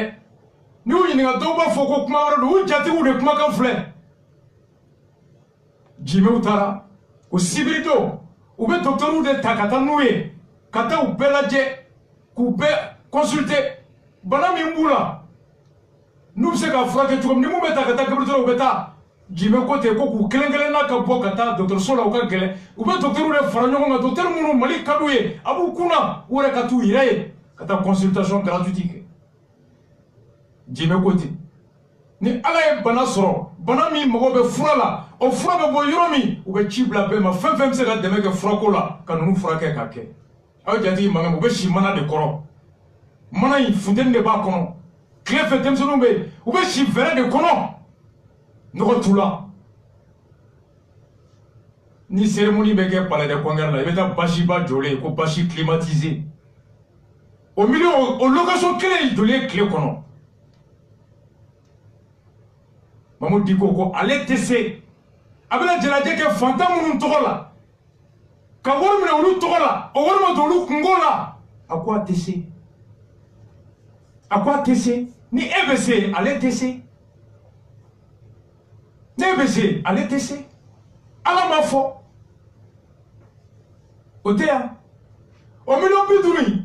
ni y'u ɲininka dɔw b'a fɔ ko kuma wɛrɛ don u jatigiw de kumakan filɛ jimɛw taara o sibiri don u bɛ dɔkitɛriw de ta ka taa n'u ye kata u bɛɛ lajɛ k'u bɛɛ consulter bana min b'u la n'u bɛ se ka furakɛ cogo min ni mun bɛ taa ka taa gabriel u bɛ taa jimɛ ko ten ko k'u kelen kelenna ka bɔ ka taa dɔgɔtɔrɔso la u ka gɛlɛn u bɛ dɔgɔtɔrɔw de fara ɲɔgɔn kan dɔgɔtɔrɔ minnu mali ka d'u ye a b'u kunna u yɛrɛ ka t'u yɛrɛ ye ka taa consultation gratuite kɛ jimɛ ko ten ni ala ye bana sɔrɔ bana min mago bɛ fura la o fura bɛ bɔ yɔrɔ min u bɛ ci bila bɛɛ ma fɛn fɛn bɛ se ka dɛmɛ kɛ furako la ka ninnu furakɛ ka kɛ aw jatigi mankan u bɛ si mana de kɔrɔ mana in funteni de b'a kɔnɔ tile fɛ denmisɛnninw bɛ yen u bɛ si fɛrɛ de kɔnɔ nɔgɔ t'u la ni cérémonie bɛ kɛ palais de congrès la i bɛ taa basiba jɔlen ko basi climatisé au milieu o location kelen jɔlen tile kɔnɔ Mamadou Diko ko ale tɛ se a bɛna jalajɛ kɛ fantan minnu tɔgɔ la ka wari minɛ olu tɔgɔ la o wari ma don olu kungo la a ko a tɛ se a ko a tɛ se ni e bɛ se ale tɛ se ne bɛ se ale tɛ se ala ma fɔ o tɛ yan o miliyɔn 50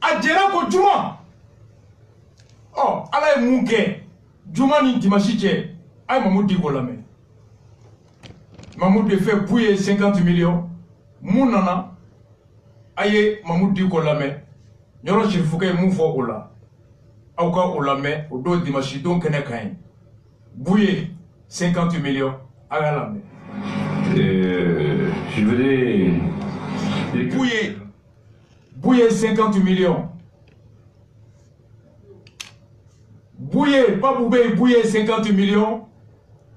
a jɛra ko juma ɔ ala ye mun kɛ juma ni dimanche cɛ a ye Mamadou Diko lamɛn Mamadou de fɛ bu ye 50 millions mun nana a ye Mamadou Diko lamɛn yɔrɔ sirifukɛ ye mun fɔ o la aw ka o lamɛn o don dimanche don kɛnɛ kan ye bu ye 50 millions à la lamɛn. Je voudrais Bouye 50 millions. Bouye, pas Boubé, Bouye 50 millions.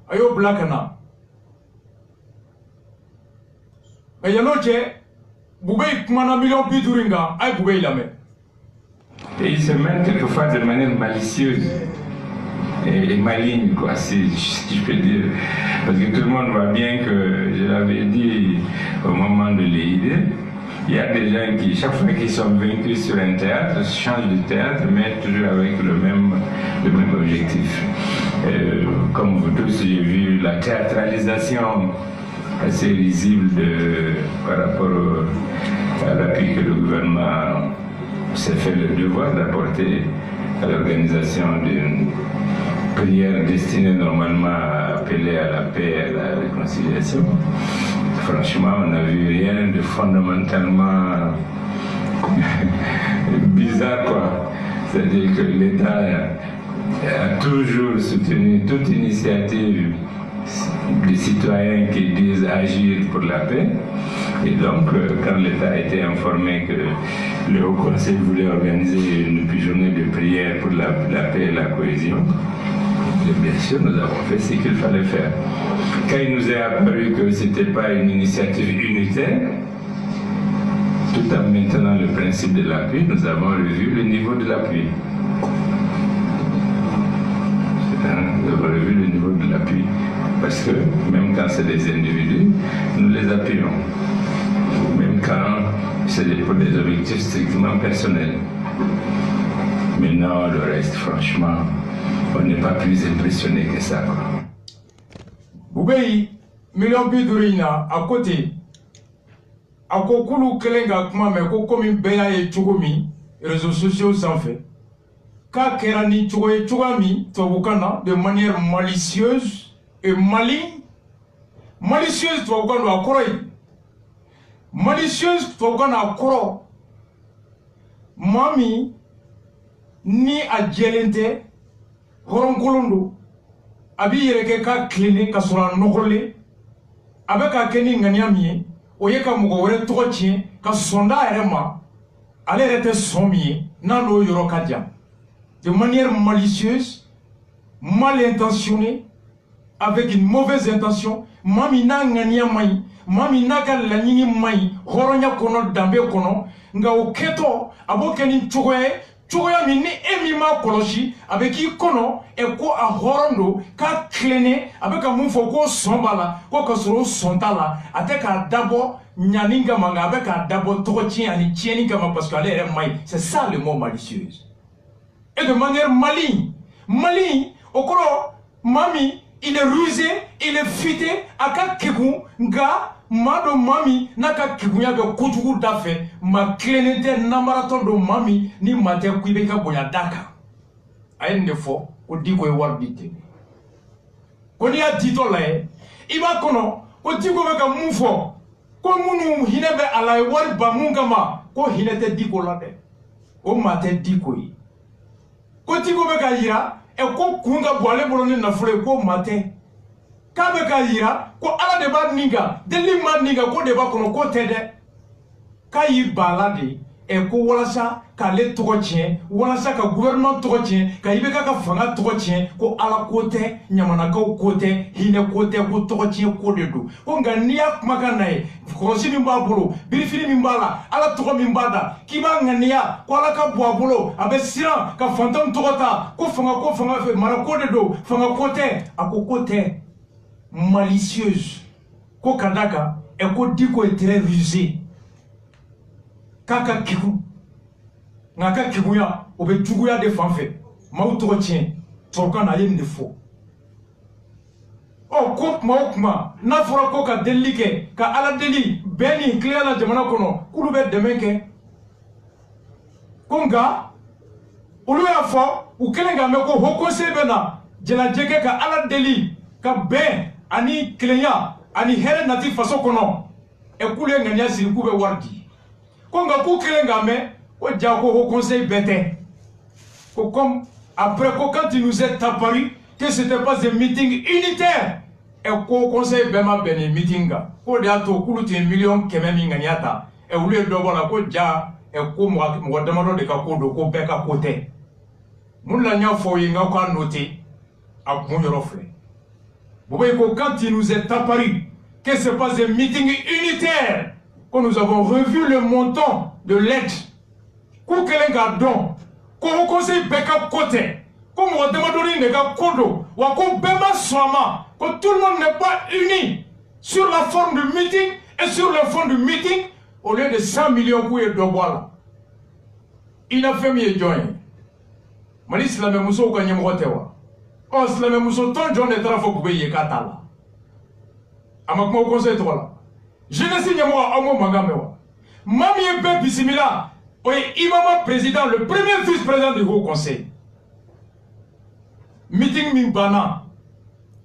Ayo Blakana. Mais il y a l'autre, Boubé, Kmana million Piduringa, aïe Boubé la met. Et ils se mettent quelquefois de manière malicieuse et maligne, quoi, si je peux dire. Parce que tout le monde voit bien que, je l'avais dit au moment de l'idée, il y a des gens qui, chaque fois qu'ils sont vaincus sur un théâtre, changent de théâtre, mais toujours avec le même objectif. Comme vous tous, j'ai vu la théâtralisation assez risible par rapport à l'appui que le gouvernement s'est fait le devoir d'apporter à l'organisation d'une prière destinée normalement à appeler à la paix et à la réconciliation. Franchement, on n'a vu rien de fondamentalement bizarre, quoi. C'est-à-dire que l'État a toujours soutenu toute initiative des citoyens qui disent agir pour la paix. Et donc, quand l'État a été informé que le Haut Conseil voulait organiser une journée de prière pour la paix et la cohésion, bien sûr, nous avons fait ce qu'il fallait faire. Quand il nous est apparu que ce n'était pas une initiative unitaire, tout en maintenant le principe de l'appui, nous avons revu le niveau de l'appui. Nous avons revu le niveau de l'appui. Parce que même quand c'est des individus, nous les appuyons. Même quand c'est pour des objectifs strictement personnels. Maintenant, le reste, franchement, on n'est pas plus impressionné que ça. Boubé, million bidurina à côté. A ko kulu kelen ka kuma mɛ ko komi bɛɛ y'a ye cogo min réseaux sociaux sanfɛ k'a kɛra ni cogo ye cogoya min tubabukan na de manière malicieuse et maligne. Malicieuse tubabukan don a kɔrɔ ye malicieuse tubabukan na a kɔrɔ maa min ni a jɛlen tɛ hɔrɔnkolon don a b'i yɛrɛ kɛ k'a tilennen ka sɔrɔ a nɔgɔlen a bɛ k'a kɛ ni ŋaniya min ye o ye ka mɔgɔ wɛrɛ tɔgɔ tiɲɛ ka sɔn d'a yɛrɛ ma ale yɛrɛ tɛ sɔn min ye n'a n'o yɔrɔ ka jan de manière malicieuse mal intentionnée avec une mauvaise intention maa min n'a ŋaniya man ɲi maa min n'a ka laɲini man ɲi hɔrɔnya kɔnɔ danbe kɔnɔ nka o kɛtɔ a b'o kɛ ni cogoya ye cogoya min ni e min m'a kɔlɔsi a bɛ k'i kɔnɔ ko a hɔrɔn don k'a tilennen a bɛ ka mun fɔ ko sɔn b'a la ko ka sɔrɔ o sɔn t'a la a tɛ k'a dabɔ ɲani kama nka a bɛ k'a dabɔ tɔgɔ tiɲɛ ani tiɲɛni kama parce que ale yɛrɛ man ɲi c'est ça le mot malicieuse et de manière maligne maligne o kɔrɔ maa min il est rusé il est futé a ka kegun nka mado mami naka kigunya be kojugu dafe ma klenete namarato do mami ni mate kuibe ka boya daka ay ndefo o diko e warbite ko ni adito la iba kono o diko be ka mufo ko munu hinebe ala e warba mungama ko hinete diko la de o mate diko yi ko diko be ka yira e ko kunga boale boloni na fure ko mate kabe ka yira ko ala de ba ninga deli ma ninga ko de ba kono ko tede kayi balade e ko walasa ka le togo tien walasa ka gouvernement togo tien ka ibe ka fanga togo tien ko ala kote nyamana ka kote hine kote ko togo tien ko de do ko ngania maka nae krosi mi mbabolo birifini mi mbala ala togo mi mbada kiba ngania ko ala ka boabolo abe siran ka fantôme togota ko fanga fe mara ko de do fanga kote akokote malicieuse ko kadaka e ko diko est très rusé kaka kiku ngaka kikuya obe tuguya de fanfe mau to tien to kana yende fo o ko maukma na fora ko ka delike ka ala deli beni clear jamana kono kulu be demenke konga ulu ya fo ukelenga me ko hoko sebena jela jeke ka ala deli ka ben ani klenya ani here nati faso kono e kule ngania siri kube wardi konga ku kelenga me o jako au conseil bête ko comme après quand il nous est apparu que c'était pas un meeting unitaire et ko conseil bema beni meetinga ko de ato kuluti million kememi nganyata e wule do bola ko ja e ko mo damado de ka ko do ko beka kote mun la nya fo yinga ko noter a kun yoro fle vous voyez que quand il nous est apparu que c'est pas un meeting unitaire, que nous avons revu le montant de l'aide, que don, qu'on conseille backup côté, comme on demande de gars kodo, ou qu'on bema soama, que tout le monde n'est pas uni sur la forme du meeting et sur le fond du meeting, au lieu de 100 millions couilles de bois. Il a fait mieux joint. Malis la même chose qu'on y a oh, c'est la même chose, ton John est très fort pour payer Katala. Amakmo au conseil, toi là. Je ne signe moi à mon magamewa. Mami et Pepe Simila, oui, Imama président, le premier vice-président du Haut Conseil. Meeting Mimbana.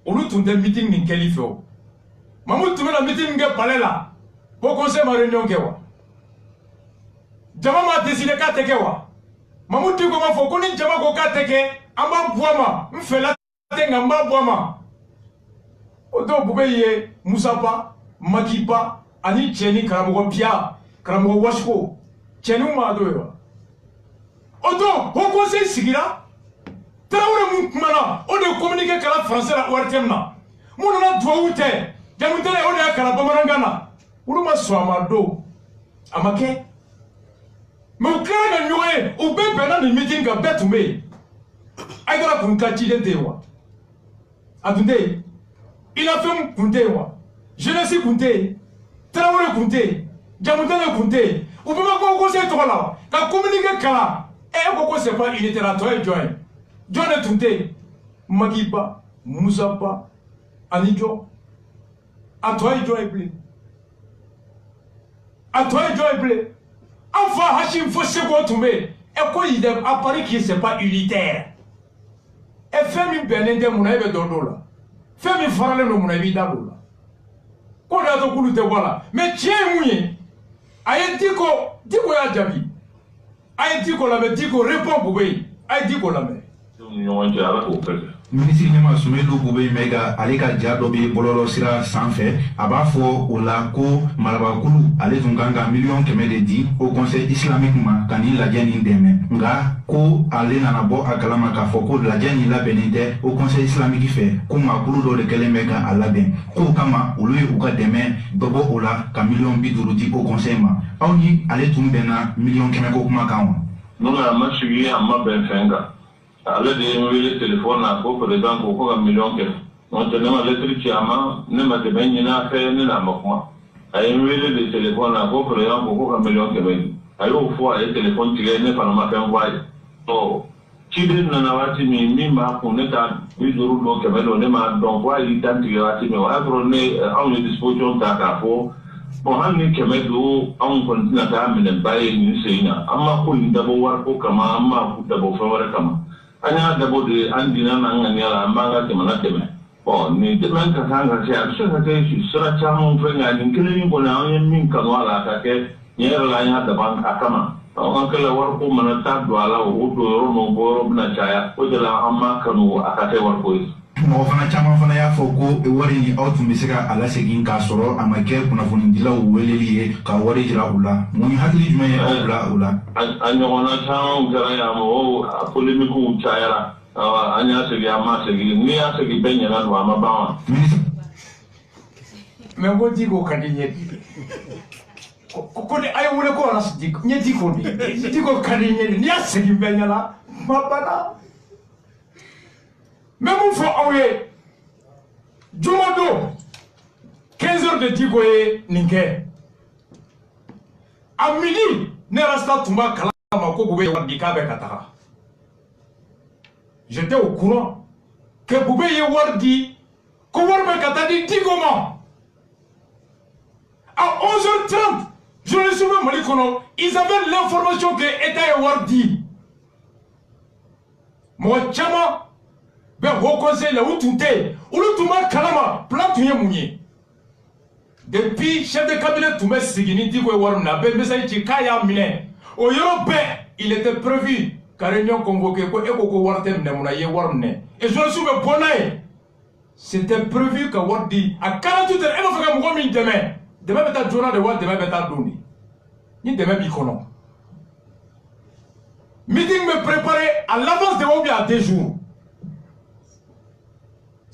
On nous tourne meeting min Kelifo. Mamou tourne la meeting min Palela. Haut Conseil ma réunion kewa. Jama ma décidé qu'à tekewa. Mamou dit comment faut qu'on ait Jama ko ka teke. Amba boama, m'fela tenga mba boama. Odo bubeye Musapa, Makipa, ani cheni karamogo pia, karamogo washko, cheni uma doewa. Odo, au conseil sigira, traure mukmana, ode communiquer kala français la ouartemna. Mouna doa ute, jamutele ode kala bamarangana. Uruma swama do, amake. Mais au clair de noé, au bébé dans le meeting à Betume. Aïdara kunka chidentewa. Atunde, il a fait kuntewa. Jeunesse kunte, Traoré kunte, Jamutane kunte. Ou peut pas conseiller toi là. Quand communiquer kala, et pourquoi c'est pas illitérateur et joint. John et tunte, Magiba, Musapa, Anijo. À toi et joint blé. À toi et joint blé. Enfin, Hachim faut se quoi tomber. Et quoi il a apparu que c'est pas unitaire. Et fais-moi benende mounaïbe dodola. Fais-moi farale no mounaïbe dadola. Qu'on a de coups de voilà. Mais tiens, mouillé. Aïe diko ya jabi. Aïe diko la me diko répond boubé. Aïe diko la me. Ministre ɲɛma Sumelu Bube Mega ale ka ja dɔ bɛ bɔlɔlɔ sira sanfɛ a b'a fɔ o la ko marabakulu ale tun kan ka miliyɔn 100 de di au conseil islamique ma ka nin lajɛ nin dɛmɛ nka ko ale nana bɔ a kalama k'a fɔ ko lajɛ nin labɛnnen tɛ au conseil islamique fɛ ko maakulu dɔ de kɛlen bɛ ka a labɛn k'o kama olu ye u ka dɛmɛ dɔ bɔ o la ka miliyɔn 50 di au conseil ma aw ni ale tun bɛnna miliyɔn 100 ko kuma kan wa. n'o a ma sigi a ma bɛn fɛn kan. Ale de ye n wele telefɔni na ko président ko ka miliyɔn kɛmɛ n'o tɛ ne ma lettre ci a ma ne ma dɛmɛ ɲini a fɛ ne n'a ma kuma a ye n wele de telefɔni na ko président ko ka miliyɔn 100 di a y'o fɔ a ye telefɔni tigɛ ne fana ma fɛn fɔ a ye ɔ ciden nana waati min b'a kun ne ka 10 jours dɔ 100 dɔ ne m'a dɔn fo hali dantigɛ waati min o y'a sɔrɔ ne anw ye disposition ta k'a fɔ bon hali ni 100 don anw kɔni tɛna taa minɛba ye nin sen na an ma ko nin dabɔ wariko kama an ma dabɔ fɛn wɛrɛ kama an y'a dabɔ de an dina n'an ŋaniya la an b'an ka jamana dɛmɛ bon nin dɛmɛ ka kan ka kɛ a bɛ se ka kɛ sira caman fɛ nka nin kelen in kɔni an ye min kanu a la a ka kɛ tiɲɛ yɛrɛ la an y'a dabɔ a kama an kɛlen wariko mana taa don a la o don yɔrɔ min bɔ yɔrɔ bɛna caya o de la an ma kanu a ka kɛ wariko ye. mɔgɔ fana caman fana y'a fɔ ko wari ni aw tun bɛ se ka a lasegin k'a sɔrɔ a ma kɛ kunnafonidilaw weleli ye ka wari jira u la mun hakili jumɛn ye aw bila o la. a ɲɔgɔnna caman kɛra yan mɔgɔw a polemikiw cayara an y'a segin an ma segin n'i y'a segin bɛɛ ɲɛna don a ma ban wa. mais ko Diko ka di n ye ko ni a ye wele ko ala n ye Diko de Diko ka di n ye n'i y'a segin bɛɛ ɲɛna ma banna. mais mun fɔ aw ye juma don 15 heures de Diko ye nin kɛ a midi ne rasta tun b'a kalama ko Bube ye wari di k'a bɛ ka taga j'étais au courant que Bube ye wari di ko wari bɛ ka taa di Diko ma à 11h30 journalistes bɛ Mali kɔnɔ ils avaient l'information que État ye wari di mɔgɔ caman bɛ haut conseil la u tun tɛ yen olu tun b'a kalama plan tun ye mun ye depuis chef de cabinet tun bɛ sigi ni Diko ye wari minɛ a bɛ message ci k'a y'a minɛ o yɔrɔ bɛɛ il était prévu ka réunion convoquée ko e ko ko wari tɛ minɛ mun na i ye wari minɛ et journalistes bɛ bɔ n'a ye c'était prévu ka wari di à 48 heures e b'a fɛ ka mɔgɔ min dɛmɛ dɛmɛ bɛ taa joona de wa dɛmɛ bɛ taa don de ni dɛmɛ b'i kɔnɔ meeting bɛ préparé à l'avance de ou bien à 2 jours.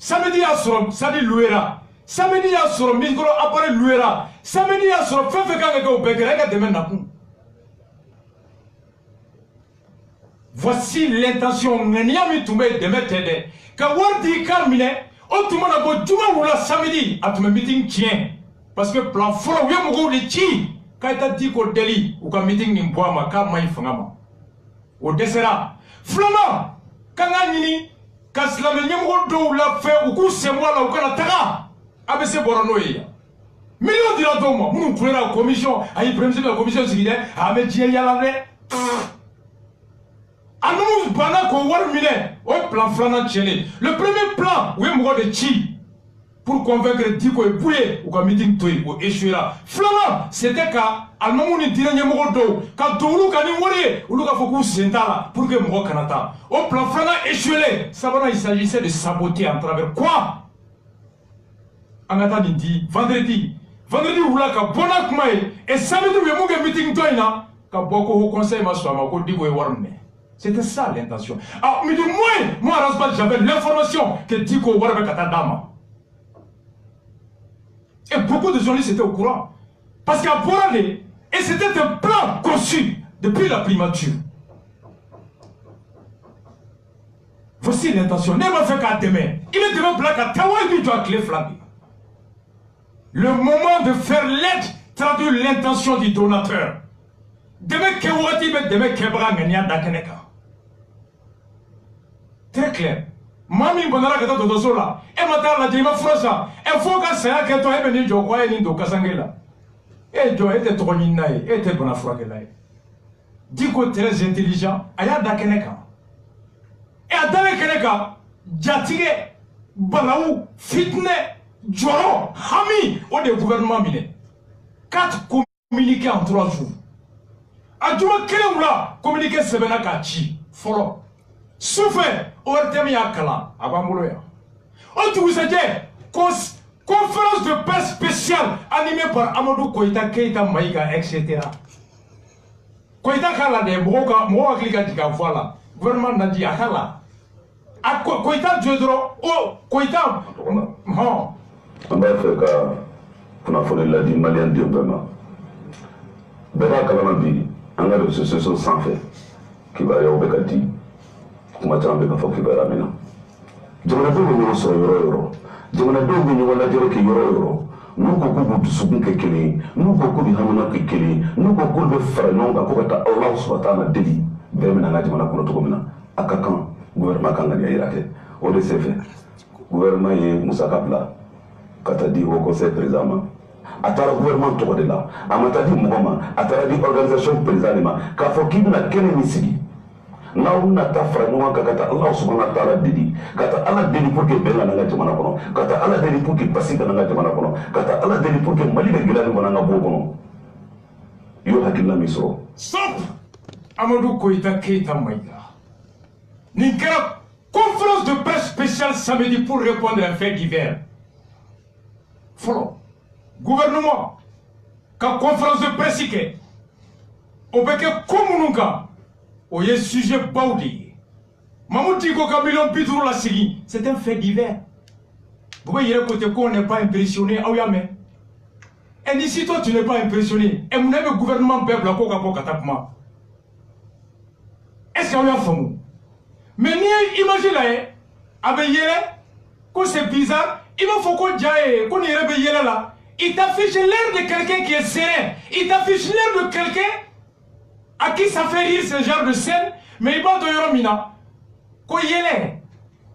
Samedi y'a sɔrɔ sadi louera samedi y'a sɔrɔ micro appareil louera samedi y'a sɔrɔ fɛn fɛn kan ka kɛ o bɛɛ kɛra e ka dɛmɛ nakun. Voici l'intention ŋaniya min tun bɛ dɛmɛ tɛ dɛ ka wari di ka minɛ o tun mana bɔ juma wula samedi a tun bɛ meeting tiɲɛ parce que plan fɔlɔ u ye mɔgɔw de ci k'a taa Diko deli u ka meeting nin bɔ a ma k'a ma ɲi fanga ma o dɛsɛra filanan k'an k'a ɲini ka silamɛ ɲɛmɔgɔ dɔw lafɛ u k'u sen bɔ a la u kana taga ABC bɔra n'o ye yan million dira dɔw ma minnu kulela commission a ye premier ministre ka commission sigi dɛ a bɛ diɲɛ yala dɛ a n'u banna k'o wari minɛ o ye plan filanan tiɲɛlen le premier plan u ye mɔgɔ de ci pour convaincre Diko ye Buye u ka meeting to yen o échouera filanan c'était ka alimamu ni diinɛ ɲɛmɔgɔ dɔw ka don olu ka ni wari ye olu k'a fɔ k'u sen t'a la pour que mɔgɔ kana taa o plan filanan échoué sabanan il s'agissait de saboter en travers quoi an ka taa nin di vendredi wula ka bɔ n'a kuma ye et samedi u ye mun kɛ meeting to in na ka bɔ ko haut conseil ma sɔn a ma ko Diko ye wari minɛ c'était ça l'intention alors mais du moins moi Rasbal j'avais l'information que Diko wari bɛ ka taa d'a ma et beaucoup de journalistes étaient au courant parce qu'à Borale et c'était un plan conçu depuis la primature. Voici l'intention. Ne m'a fait qu'à demain. Il est demain black à Tawa et doit clé flaguer. Le moment de faire l'aide traduit l'intention du donateur. Demain Kewati bet demain Kebra Menia Dakeneka. Très clair. Mami Bonara Gata Dodosola. Et maintenant la Dima Frosa. Il faut que ça ait été venu de Jokoa et Nindo Kasangela. Et Joe était trop ninaï, était bon à fragelaï. Diko très intelligent, aya dakeneka. Et à dakeneka, Jatige, Balaou, Fitne, Joro, Hami, au des gouvernements minés. 4 communiqués en 3 jours. Adjouma Kelemula, communiqué Sebena Kachi, Foro. Souffert, Oertemi Akala, Abamoloya. On te vous a dit, conférence de presse spéciale animée par Amadou Koïta, Keïta Maïga, etc. Koïta Kala de Moa Glika Dika, voilà. Gouvernement n'a dit Akala. A Koïta Diodro, oh, Koïta. Non. On va faire qu'on a fait la dit malien de Bama. Bera Kalamabi, un gars de ce sans fait, qui va y avoir Bekati, qui m'a tenu à faire qu'il va ramener. Je me rappelle sur Euro. Jamana dɔw bɛ ɲɔgɔn lajɛ kɛ yɔrɔ yɔrɔ n'u ko k'u b'u dusukun kɛ kelen n'u ko k'u bɛ hamina kɛ kelen n'u ko k'u bɛ fara ɲɔgɔn kan ko ka taa Alahu subahana deli bɛɛ bɛ na an ka jamana kɔnɔ cogo min na akakan gouvernement kan ka yirake o de se fait gouvernement ye Moussa Kabla kata di au conseil président ma atara gouvernement to de la amata di moma atara di organisation président ma ka fo kibna kene ni sigi na una ta fra no ka kata Allah subhanahu wa ta'ala didi kata Allah didi pour que bela na jamana kono kata Allah didi pour que pasika na jamana kono kata Allah didi pour que mali be gilani kono na bo kono yo hakilla misro stop Amadou Koïta Keita Maïga Ninkara conférence de presse spéciale samedi pour répondre à un fait divers. Follow. Gouvernement, quand conférence de presse, on peut que communauka, on y a sujet baudi. Mamouti Koka million bidrou la sigi, c'est un fait divers. Vous voyez, côté qu'on n'est pas impressionné, ah oui, mais. Et d'ici toi, tu n'es pas impressionné. Et mon ami gouvernement peuple, la coca coca tapma. Est-ce qu'il y a un fameux? Mais imagine là, avec Yélé, quand c'est bizarre, il va faut qu'on diaille, qu'on y réveille là. Il t'affiche l'air de quelqu'un qui est serein. Il t'affiche l'air de quelqu'un à qui ça fait rire ce genre de scène. Mais il va de Yoromina. Quand Yélé,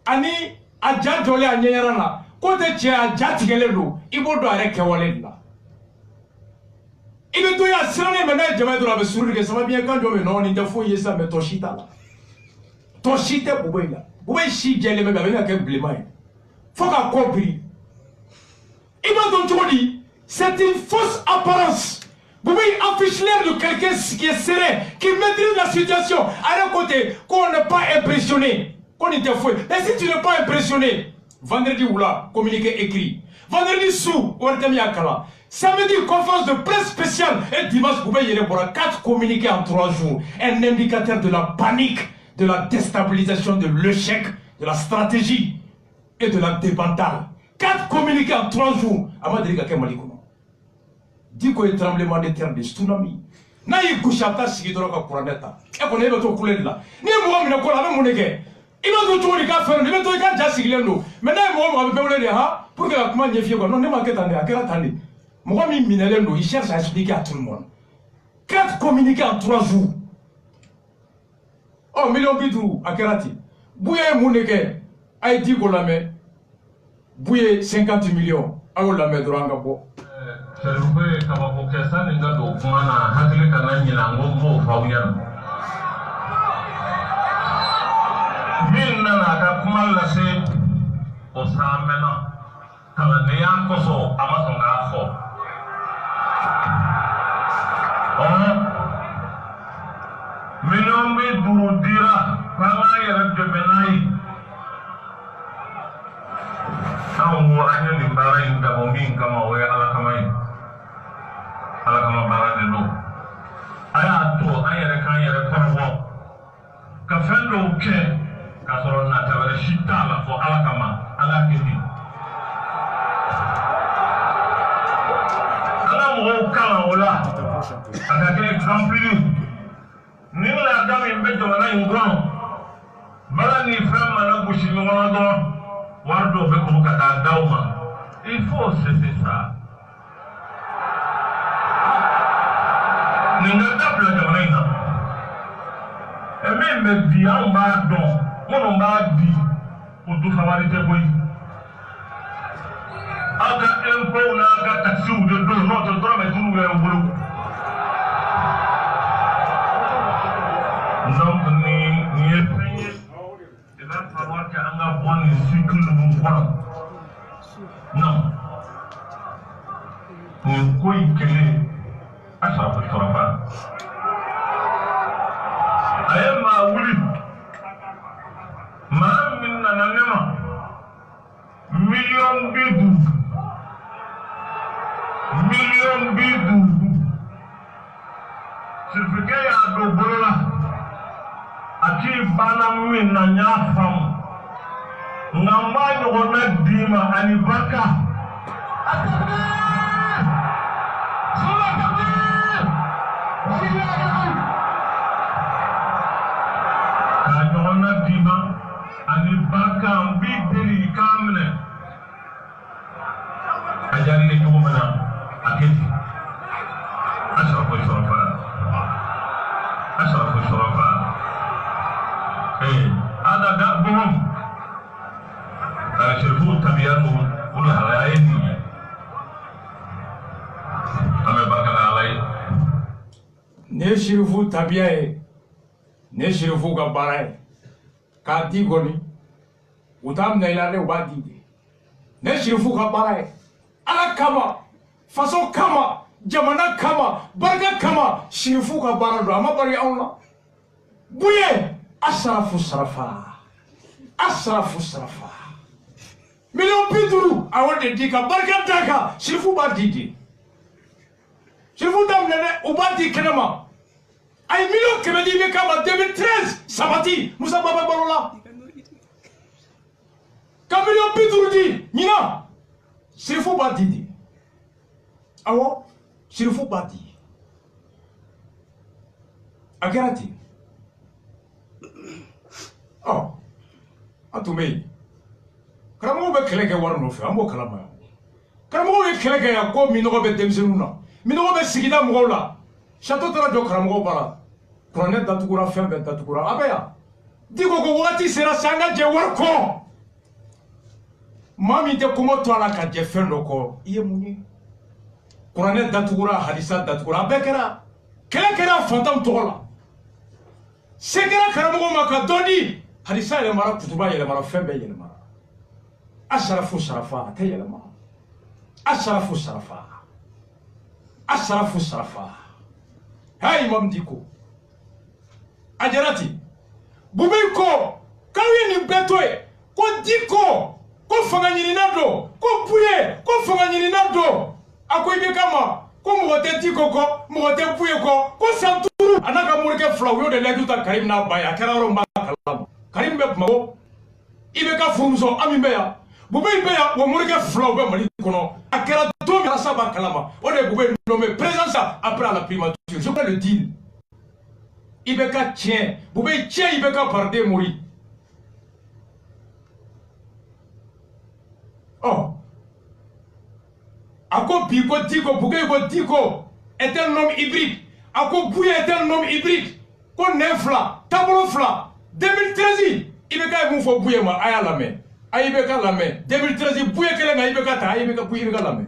Ani, Adja Jolé à Nyerana, quand tu es Adja Tigelelo, il va doit arrêter Kewale là. Il veut tout y a serré maintenant, je vais doit me sourire que ça va bien quand je me non, il te faut y ça, mais ton chita là. Ton chita, vous voyez là. Vous voyez si j'ai les mêmes avec un bléma. Faut qu'on comprenne. Il va donc tout dire, c'est une fausse apparence. Vous voyez affiche l'air de quelqu'un qui est serein, qui maîtrise la situation. À un côté, qu'on n'est pas impressionné, qu'on était foué. Mais si tu n'es pas impressionné, vendredi ou là, communiqué écrit. Vendredi sous, on est mis à Kala. Samedi, conférence de presse spéciale. Et dimanche, vous voyez, il y a 4 communiqués en 3 jours. Un indicateur de la panique, de la déstabilisation, de l'échec, de la stratégie et de la débandade. 4 communiqués en 3 jours. Amadrika Kemalikono. Dit qu'il y a tremblement de terre, des tsunamis. Naï Kouchata Sigidoroka Kuraneta. Et qu'on est au coulé de là. Ni moi, je ne connais pas mon équerre. Il va tout le faire, il va tout le faire, Jassigilendo. Maintenant, moi, je vais vous pour que la commande fière, non, ne m'inquiète pas, à quelle attendez. Moi, il cherche à expliquer à tout le monde. 4 communiqués en 3 jours. Oh, million bidou, à Kerati. Bouye Mouneke, Haïti Golame, Bouye 50 millions, à Golame Durangabo. C'est le fait que vous avez ça, les gars, donc, on a hâté que l'année n'a pas faouillé. Min nana ka kuma lase o san mɛna kalandenya kosɔn a ma sɔn k'a fɔ miliyɔn bi 5 dira k'an k'an yɛrɛ dɛmɛ n'a ye anw ko an ye nin baara in dabɔ min kama o ye ala kama ye ala kama baara de don a y'a to an yɛrɛ k'an yɛrɛ kɔrɔbɔ ka fɛn dɔw kɛ k'a sɔrɔ nata wɛrɛ si t'a la fɔ ala kama an k'a kɛ ten an ka mɔgɔw kalan o la a ka kɛ exemple ye ni laada min bɛ jamana in kɔnɔ bala ni fɛn mana gosi ɲɔgɔn na dɔrɔn wari dɔw bɛ kuru ka taa d'aw ma il faut cesser ça nin ka dabila jamana in na min bɛ bi anw b'a dɔn minnu b'a di o dufamani tɛ koyi aw ka impôt n'aw ka taxes de don n'o tɛ dɔrɔmɛ 5 bɛ bolo donc nin ye fɛn ye il va falloir que an ka bɔ nin cycle ninnu kɔnɔ non nin ko in kelen a sɔrɔ fa a ye maa wuli maa min nana ne ma miliyɔn 50 miliyɔn 50 sifike y'a don bolo la a k'i banna min na n y'a faamu nka n b'a ɲɔgɔnna d'i ma ani barika k'a ɲɔgɔnna d'i ma ani barika n b'i deli i k'a minɛ a diyara i ye cogo min na a kɛ ten a sɔrɔ foyi sɔrɔ fana a sɔrɔ foyi sɔrɔ fana ne shirifu tabiya ye ne shirifu ka baara ye k'a di kɔni u t'a minɛ i la dɛ u b'a di de ne shirifu ka baara ye ala kama faso kama jamana kama barika kama shirifu ka baara don a ma bari anw la buye asarafu sarafa million 50 awon de di ka barika da kan shirifu b'a di de shirifu t'a minɛ dɛ u b'a di kɛnɛma a ye million 100 di i bɛ kama 2013 sabati musa baba balo la ka million 50 di ɲina shirifu b'a di de awɔ shirifu b'a di a kɛra ten ɔ a tun bɛ yen karamɔgɔw bɛ kɛlɛ kɛ wari nɔfɛ an b'o kalama yan karamɔgɔw ye kɛlɛ kɛ yan ko minɔgɔ bɛ denmisɛnninw na minɔgɔ bɛ sigida mɔgɔw la sato taara jɔ karamɔgɔw bara kuranɛ datugura fɛn bɛɛ datugura a bɛ yan diko ko wagati sera sa an ka jɛ wari kɔ maa min tɛ kɔngɔ to a la ka jɛ fɛn dɔ kɔ i ye mun ye kuranɛ datugura hadisa datugura a bɛɛ kɛra kɛlɛ kɛra fantanw tɔgɔ la se kɛra karamɔgɔw ma ka dɔ di hadisa yɛlɛmara kutuba yɛlɛmara fɛn bɛɛ yɛlɛmara asarafu sarafa a tɛ yɛlɛma asarafu sarafa ha imam diko a jɛra ten bube ko k'aw ye nin bɛɛ to ye ko diko ko fanga ɲinina don ko buye ko fanga ɲinina don a ko i bɛ kama ko mɔgɔ tɛ diko kɔ mɔgɔ tɛ buye kɔ ko san 5 a n'a ka morikɛ 2 u y'o de layidu ta karim n'a ba ye a kɛra yɔrɔ min b'a kalama karim bɛ Bamakɔ i bɛ ka furumuso an min bɛ yan bube bɛ yan wa morikɛ 2 u bɛ Mali kɔnɔ a kɛra don min Alassane b'a kalama o de ye bube nommé président après la primature je peux le dire i bɛ ka tiɲɛ bube tiɲɛ i bɛ ka Barde Mori ɔ a ko bi ko diko bube ko diko est un homme hybride a ko buye est un homme hybride ko nɛn 2 taabolo 2 2013 i bɛ ka mun fɔ buye ma a y'a lamɛn a y'i bɛ ka lamɛn 2013 buye kelen kan i bɛ ka ta a y'i bɛ ka buye i bɛ ka lamɛn.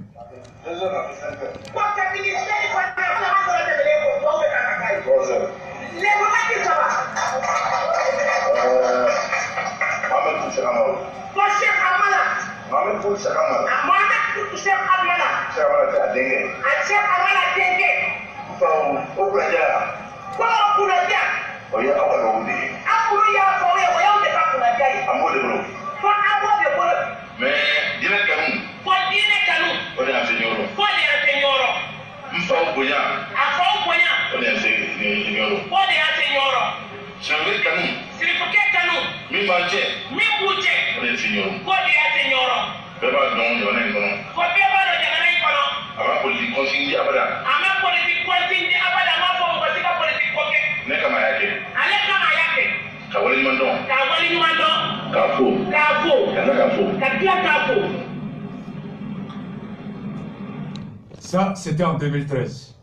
Ça, c'était en 2013.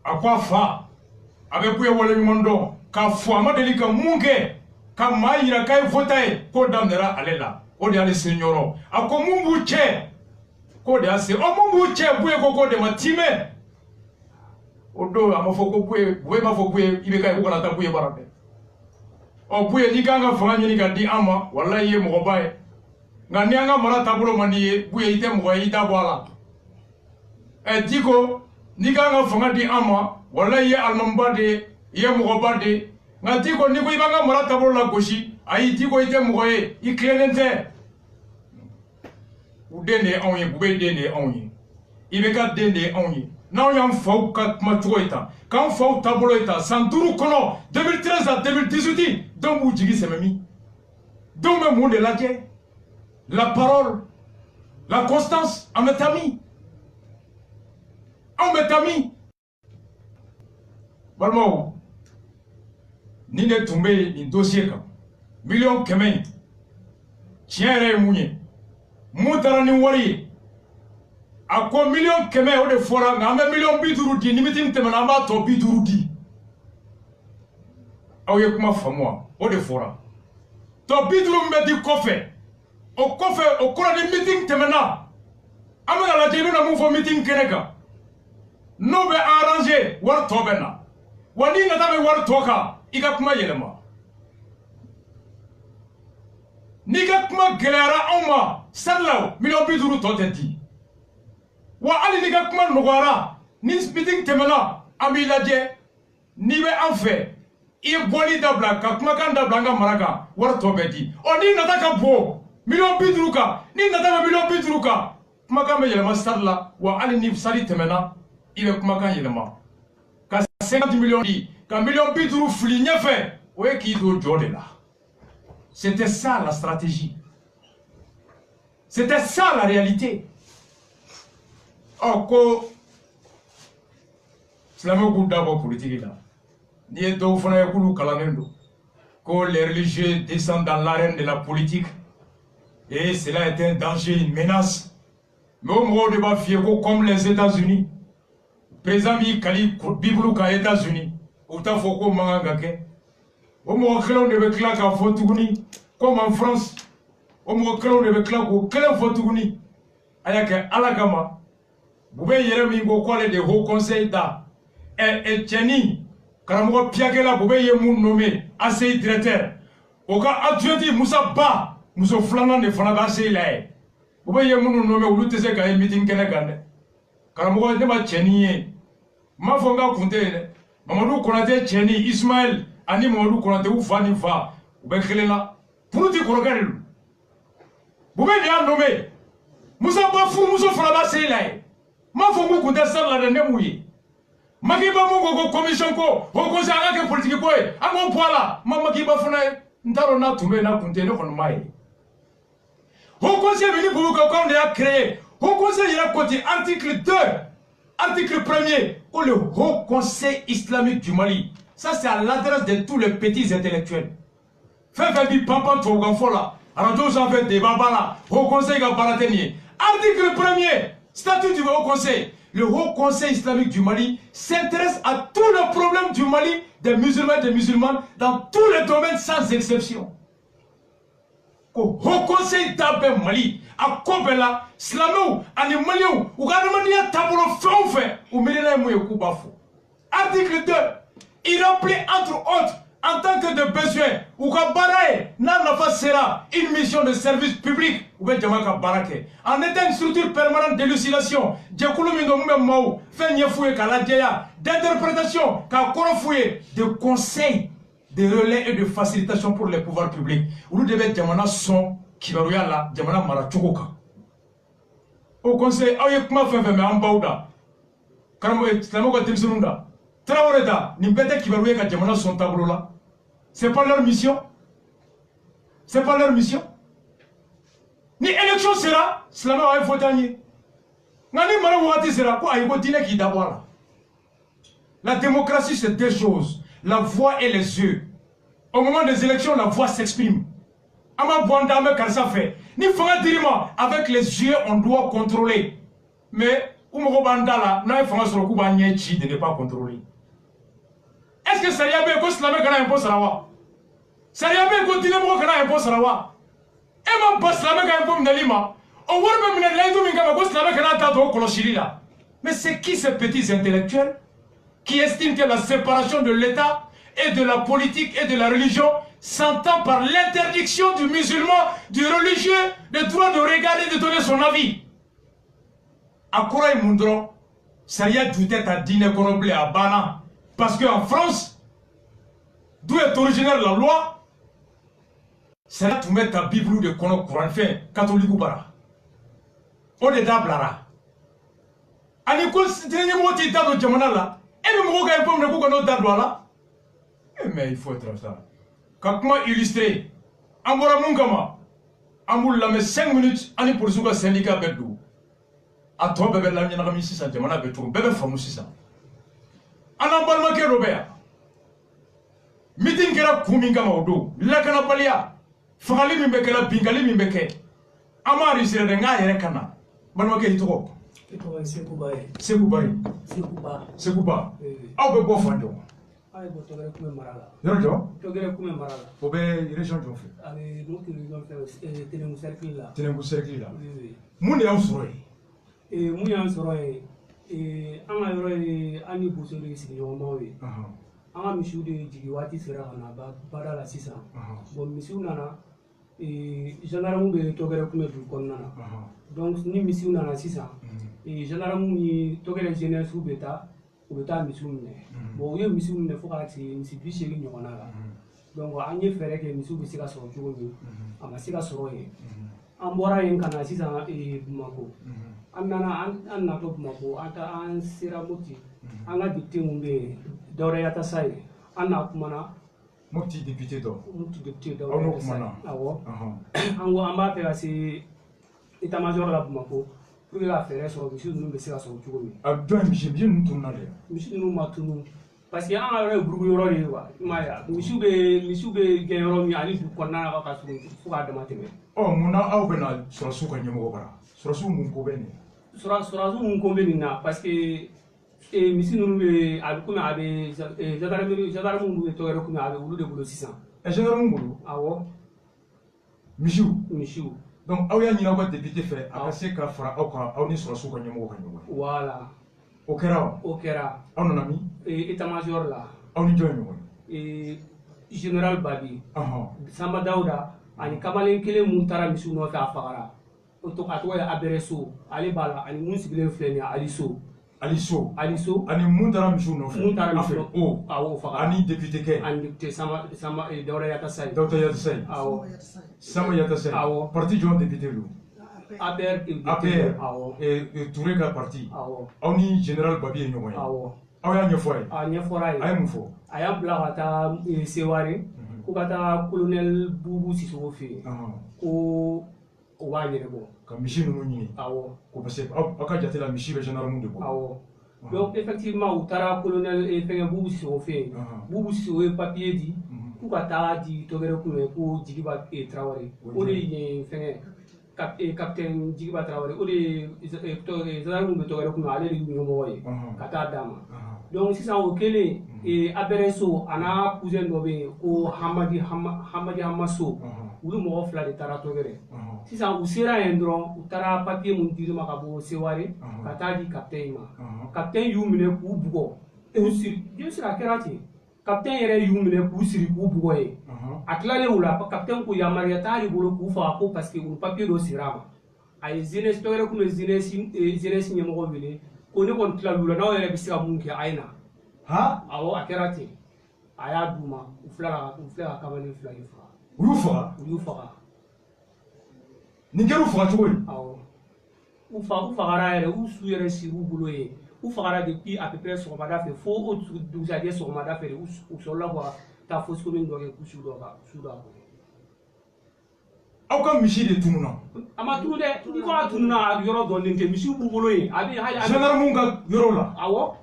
À quoi fa? Avec Bouye Wale Yumondo, ka fouama deli ka munke, ka maïra ka votaye, ko damnera alela, o de ale senyoro. A ko mumbu che, ko de ase, o mumbu che Bouye koko de matime. Odo amafoko Bouye mafoko Bouye ibeka ibukana ta Bouye barabe. O Bouye ni kanga fanga ni ka di ama, wallahi ye mogobaye. Ngani anga mara tabulo maniye, Bouye ite mogoye ita bwala. Diko ni ka nga fanga di ama wala ye almamba de ye mogoba de nga diko ni ko ibanga mara tabolo la goshi ayi diko ite mogoye I clenente u dende onye bube dende onye ibe ka dende onye na yam faw ka matwo ita kan faw tabolo ita santuru kono 2013 à 2018 donc u jigi sememi donc me monde la je la parole la constance en metami on metami balmo ni ne tumbe ni dossier kan million kɛmɛ tiɲɛ yɛrɛ ye mun ye mun taara ni wari ye a ko million kɛmɛ o de fɔra nka an bɛ million 50 di ni meeting tɛmɛna an b'a tɔ 50 di aw ye kuma faamu wa o de fɔra tɔ 50 min bɛ di kɔfɛ o kɔfɛ o kɔrɔ ni meeting tɛmɛna an bɛ ka lajɛ I bɛna mun fɔ meeting kɛnɛ kan n'o bɛ arranger wari tɔ bɛ na wani na tabe war toka iga kuma yelema niga kuma gelera awma sallaw million biduru toteti wa ali niga kuma nogara ni meeting temela amilaje ni be anfe i boli dabla ka kuma kan dabla nga maraka war tobeti oni na taka bo million biduru ka ni na tabe million biduru ka kuma kan be yelema salla wa ali ni sali temena ibe kuma kan yelema ka 50 millions di ka million biduru fli nyefe o e ki do jode la. C'était ça la stratégie. C'était ça la réalité. Oh, ko Islamou Gouda politique là. Ni est au fond de Koulou Kalamendo. Que les religieux descendent dans l'arène de la politique. Et cela est un danger, une menace. Mais au moment de Bafieko, comme les États-Unis, président Kali Biblou aux États-Unis, ou Tafoko Mangake. Au moment où on devait claquer à Fotuguni, comme en France, au moment où on devait claquer au Clé Fotuguni, avec Alagama, vous voyez, il y a des hauts conseils d'A. Et Tcheni, Karamogo Piagela, vous voyez, mon nommé, assez directeur. Au cas adjoint, Moussa Ba, Moussa Flanan de Fanaga Seyla. Vous voyez, mon nommé, ou l'outil que meeting Kenegan. Karamogo Nema Tcheni, Mafonga Kunde, Mamadou Konate Tcheni, Ismaël. Ani Mamadou Konate ou Fani Fa, ou Bekelela, pour nous Korogarel. Vous m'avez bien nommé. Moussa Bafou, Moussa Fraba Seylaï. Ma fongo Kunta Sala de Nemouye. Magiba Mongo Commission Ko, au conseil à la politique Koé, à mon poila, Mamakiba Fone, Ntarona Toumé na Kunte no Konmaï. Au conseil venu pour vous qu'on a créé. Au conseil, il y a côté article 2, article 1er, pour le Haut Conseil islamique du Mali. Ça, c'est à l'adresse de tous les petits intellectuels. Fais papa, tu as là. Alors, j'en fais des babas là. Au conseil, article 1er, statut du Haut Conseil. Le Haut Conseil islamique du Mali s'intéresse à tous les problèmes du Mali, des musulmans et des musulmanes, dans tous les domaines sans exception. Au Haut Conseil d'Abel Mali, à Kobela, Slamou, Animaliou, ou Gadamania Tabolo Fonfe, ou Mélina Mouye Koubafou. Article 2. Il rappelait entre autres, en tant que de besoin, ou Kabarae, Nanafa sera une mission de service public, ou bien Jamaka Barake. En étant une structure permanente d'élucidation, d'interprétation, de conseils, de relais et de facilitation pour les pouvoirs publics. Où nous devons Jamana son, Kibaruya la, Jamana Marachukoka. Au conseil, Ayekma Femme Ambauda, Karamo Slamoka Timsurunda. Traoreda, Nimbete qui va louer quand Jamana son tableau là. C'est pas leur mission. C'est pas leur mission. Ni élection sera, cela va être voté. Nani Marawati sera quoi? Il faut dire qui d'abord. La démocratie, c'est deux choses. La voix et les yeux. Au moment des élections, la voix s'exprime. Ama Bwandame Karsa fait. Ni Fanga Dirima, avec les yeux, on doit contrôler. Mais, Oumoro Bandala, n'a pas sur le coup de ne pas contrôler. Est-ce que ça y a bien que cela me impose à la voix? Ça y a bien que tu ne impose à la voix? Et ma bosse la me impose à l'ima. Au revoir, même les deux mingas, ma bosse la me impose au Colochilila. Mais c'est qui ces petits intellectuels qui estiment que la séparation de l'État et de la politique et de la religion s'entend par l'interdiction du musulman, du religieux, de droit de regarder et de donner son avis? À quoi est Moundron? Ça y a tout à dîner qu'on à Bana. Parce qu'en France, d'où est originaire la loi, c'est là que tu mets ta Bible de Kono Coran fait, catholique ou bara. On est d'ablara. Aniko, c'est un mot qui est dans le Jamana là. Et le mot qui est pour nous qu'on a d'abla là. Mais il faut être ça. Quand moi illustré, Ambora Mungama, Amboul la met 5 minutes, Ani pour Zouga syndicat Bedou. A toi, bébé, la mienne a mis 600, Jamana Bedou, bébé, femme 600. Ana balma ke Robert meeting kera kuminga mawdo lakana balia fagali mimbe kera bingali mimbe ke amari sire de nga yere kana balma ke itoko Sekuba aw be bo fando ay bo to gere kume marala yojo to gere kume marala bo be région jo fe ale no ki région fe tenengu cercle la mun ya usroy mun ya usroy an ka yɔrɔ ye an ni boso de sigi ɲɔgɔn maw ye an ka misiw de jigi waati sera ka na baara la sisan bon misiw nana gendarme bɛ tɔgɛrɛ kun bɛ du kɔnɔna na donc ni misiw nana sisan gendarme ni tɔgɛrɛ jeunesse bɛ taa u bɛ taa misiw minɛ bon u ye misiw minɛ fo ka se misi 80 ɲɔgɔnna la donc an ye fɛɛrɛ kɛ misiw bɛ se ka sɔrɔ cogo min a ma se ka sɔrɔ yen an bɔra yen ka na sisan Bamako an nana an natɔ Bamako an sera Mopti an ka député mun bɛ yen Dawuda Yatasa ye an n'a kumana Mopti député dɔ Mopti député dɔ aw n'o kumana awɔ an ko an b'a fɛ ka se état major la Bamako pour que ka fɛɛrɛ sɔrɔ misi ninnu bɛ se ka sɔrɔ cogo min a jɔn ye misi ninnu tununa de misi ninnu ma tunu parce que an ka yɔrɔ ye buruku yɔrɔ de ye wa i m'a ye wa misiw bɛ gɛn yɔrɔ min ani du kɔnɔna na ka surun fo k'a dama tɛmɛ mun na aw bɛna sɔrɔsiw ka ɲɛmɔgɔ bara sɔrɔsiw mun ko bɛ nin sɔrɔsiw mun ko bɛ nin na parce que misi ninnu bɛ a bɛ komi a bɛ gendarme minnu bɛ tɔgɔ yɛrɛ komi a bɛ olu de bolo sisan gendarme bolo awɔ misiw donc aw y'a ɲini aw ka député fɛ a ka se ka fara aw kan aw ni sɔrɔsiw ka ɲɛmɔgɔ ka ɲɔgɔn ye voilà o kɛra wa o kɛra aw nana min état major la aw ni jɔn ye ɲɔgɔn ye général Babi Samba Dawuda ani kamalen kelen mun taara misiw nɔfɛ a fagara a tɔgɔ ye Abɛrɛ So ale b'a la ani mun sigilen filɛ nin ye Ali So ani mun taara misiw nɔfɛ mun taara misiw o awɔ fagara ani député kɛ ani député Samba Dawuda Yatasa ye awɔ Samba Yatasa awɔ parti jɔn député don APR awɔ Touré ka parti awɔ aw ni général Babi ye ɲɔgɔn ye awɔ aw y'a ɲɛfɔ a ye a ɲɛfɔra a ye a ye mun fɔ a y'a bila ka taa Seware ko ka taa colonel Bubu Sisoko fɛ yen ko o b'a ɲɛnabɔ ka misi ninnu ɲini awɔ ko parce que aw ka jate la misi bɛ gendarme de bolo awɔ donc effectivement u taara colonel fɛngɛ Bubu Sisoko fɛ yen Bubu Sisoko ye papier di k'u ka taa di tɔgɛrɛ kun ye ko Jigiba Traoré o de ye fɛngɛ capitaine Jigiba Traoré o de ye gendarme bɛ tɔgɛrɛ kun ale de ye ɲɛmɔgɔ ye ka taa d'a ma donc sisan o kɛlen Abɛrɛ So a n'a cousin dɔ bɛ yen ko Hamadi Hamaso olu mɔgɔ fila de taara tɔgɛrɛ sisan u sera yen dɔrɔn u taara papier mun dir'i ma ka bɔ Seware ka taa di capitaine ma capitaine y'u minɛ k'u bugɔ k'u siri bien sûr a kɛra ten capitaine yɛrɛ y'u minɛ k'u siri k'u bugɔ yen a tilalen o la capitaine ko yamaruya t'ale bolo k'u faga ko parce que u papier dɔ sir'a ma a ye jeunesse tɔgɛrɛ kun bɛ jeunesse ɲɛmɔgɔ wele ko ne kɔni tilal'u la n'aw yɛrɛ bɛ se ka mun kɛ a ye na awɔ a kɛra ten a y'a d'u ma u filɛ ka kamalen fila in faga u y'u faga nin kɛra u faga cogo di awɔ u fagara yɛrɛ u su yɛrɛ sir'u bolo yen u fagara depuis à peu près sɔgɔmada fɛ fo o dugusajɛ sɔgɔmada fɛ de u sɔrɔla ka taa fosse commune dɔ kɛ su dɔ kɔnɔ aw ka misi de tununa a ma tunu dɛ i ko a tununa yɔrɔ dɔɔnin tɛ misiw b'u bolo yen a bɛ gendarme ka yɔrɔ la awɔ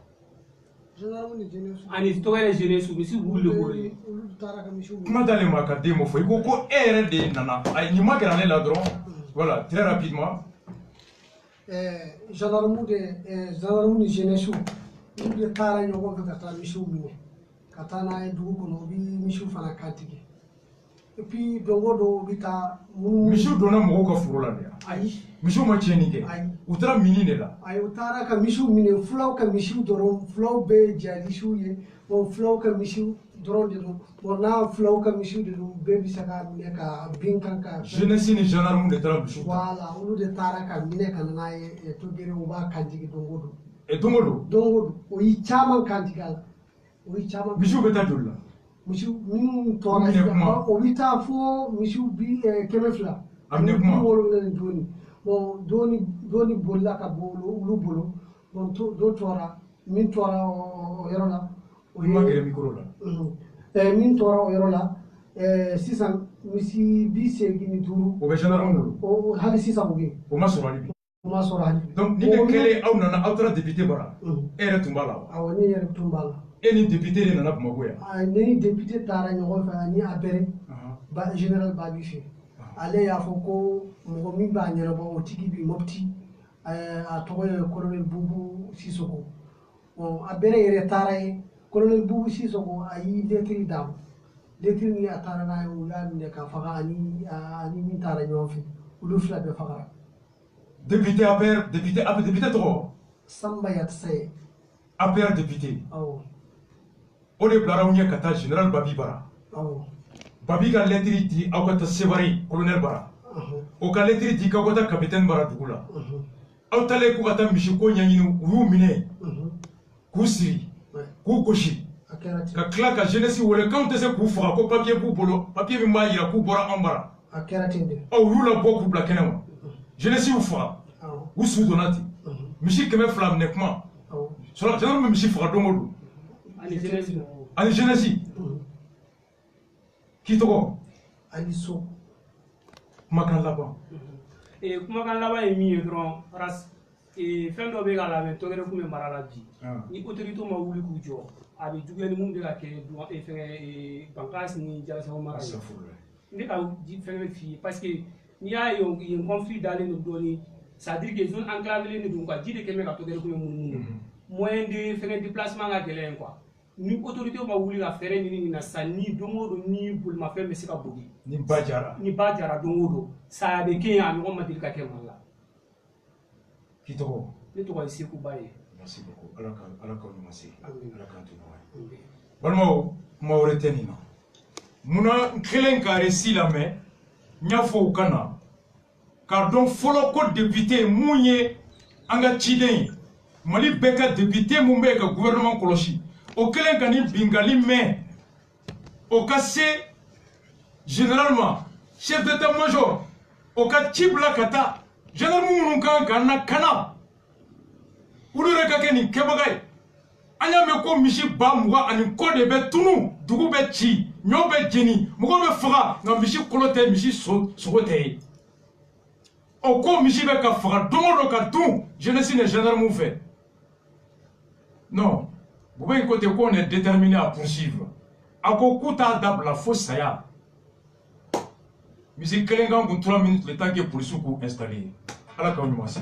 ani tɔgɔrɛ jeunesse misiw b'u de bolo yen kuma dalen ma ka den mo fɔ i ko e yɛrɛ de nana a ɲuman kɛra ne la dɔrɔn voilà très rapidement gendarme ni jeunesse olu de taara ɲɔgɔn fɛ ka taa misiw minɛ ka taa n'a ye dugu kɔnɔ u bɛ misiw fana kantigi et puis don o don u bɛ taa misiw donna mɔgɔw ka foro la de ayi misiw ma tiɲɛni kɛ u taara mini de la ayi u taara ka misiw minɛ fulaw ka misiw dɔrɔn fulaw bɛ jihadisiw ye bon fulaw ka misiw dɔrɔn de don bon n'a fulaw ka misiw de don bɛɛ bɛ se ka minɛ ka bin kan ka jeunesse ni gendarme de taara misiw ta voilà olu de taara ka minɛ ka na n'a ye togere u b'a kantigi don o don don o don o yi caman kantigi a la o yi caman misiw bɛ taa joli la misiw minnu tora o bɛ taa fo misiw bi 200 ani 70 ni dɔɔnin bon dɔɔni bolila ka bɔ olu bolo bon dɔ tora min tora o yɔrɔ la o ye min tora o yɔrɔ la sisan misi 85 o bɛ gendarme bolo hali sisan o bɛ yen o ma sɔrɔ hali bi o ma sɔrɔ hali bi donc ni ne kɛlen aw nana aw taara député bara e yɛrɛ tun b'a la wa awɔ ne yɛrɛ tun b'a la e ni député de nana Bamako yan ne ni député taara ɲɔgɔn fɛ ani Abɛrɛ général Babi fɛ ale y'a fɔ ko mɔgɔ min b'a ɲɛnabɔ o tigi bi Mopti a tɔgɔ ye colonel Bubu Sisoko bon Abɛrɛ yɛrɛ taara ye colonel Bubu Sisoko a y'i lettre d'a ma lettre min a taara n'a ye u y'a minɛ ka faga ani min taara ɲɔgɔn fɛ olu fila bɛɛ fagara député APR député tɔgɔ Samba Yatasa ye APR député awɔ o de bilara ɲɛ ka taa général Babi bara Babi ka lettre di aw ka taa Sevare colonel bara o ka lettre di k'aw ka taa capitaine bara dugu la aw taalen k'u ka taa misi ko ɲɛɲini u y'u minɛ k'u siri k'u gosi ka tila ka jeunesse wele k'anw tɛ se k'u faga ko papier b'u bolo papier min b'a yira k'u bɔra an bara u y'u labɔ k'u bila kɛnɛ ma jeunesse y'u faga u su donna ten misi 200 minɛ kuma gendarme bɛ misi faga don o don ani jeunesse k'i tɔgɔ Ali So kumakan laban kumakan laban ye min ye dɔrɔn fɛn dɔ bɛ k'a labɛn Tɔgɛrɛ kun bɛ mara la bi ni autorité ma wuli k'u jɔ a bɛ juguya ni mun bɛ ka kɛ fɛngɛ Bankasi ni Jalasago mara ye n bɛ ka fɛn bɛ f'i ye parce que n'i y'a ye yen conflit dalen don dɔɔni c'est à dire que zone enclavée de don quoi ji de kɛmɛ ka Tɔgɛrɛ kun bɛ munumunu moyen de fɛngɛ déplacement ka gɛlɛn quoi ni autorité ma wuli ka fɛɛrɛ ɲini nin na sisan ni don o don ni bolimafɛn bɛ se ka boli ni ba jara don o don saya bɛ kɛ yen a ɲɔgɔn ma deli ka kɛ Mali la k'i tɔgɔ ne tɔgɔ ye Seku Ba ye merci beaucoup ala ka ɲuman se ala k'an to ɲɔgɔn ye balimaw kuma wɛrɛ tɛ nin na munna n kelen ka récit lamɛn n y'a fɔ u ka na k'a dɔn fɔlɔ ko député mun ye an ka ciden ye Mali bɛɛ ka député mun bɛ ka gouvernement kɔlɔsi o kelen ka ni bingali mɛn o ka se généralement chef d'état-major o ka ci bila ka taa gendarme minnu kan ka na kana olu yɛrɛ ka kɛ nin kɛbaga ye an y'a mɛn ko misi 20,000 ani kɔ de bɛ tunu dugu bɛ ci ɲɔ bɛ jeni mɔgɔ bɛ faga nka misi kolo tɛ misi sogo tɛ ye o ko misi bɛ ka faga don o don ka dun jeunesse ni gendarme fɛ non Bouba in côté qu'on est déterminé à poursuivre. A ko k'u t'a dabila fo saya. Misi kelen kan kun 3 minutes le temps que policiers k'u installer. Ala k'aw ɲuman se.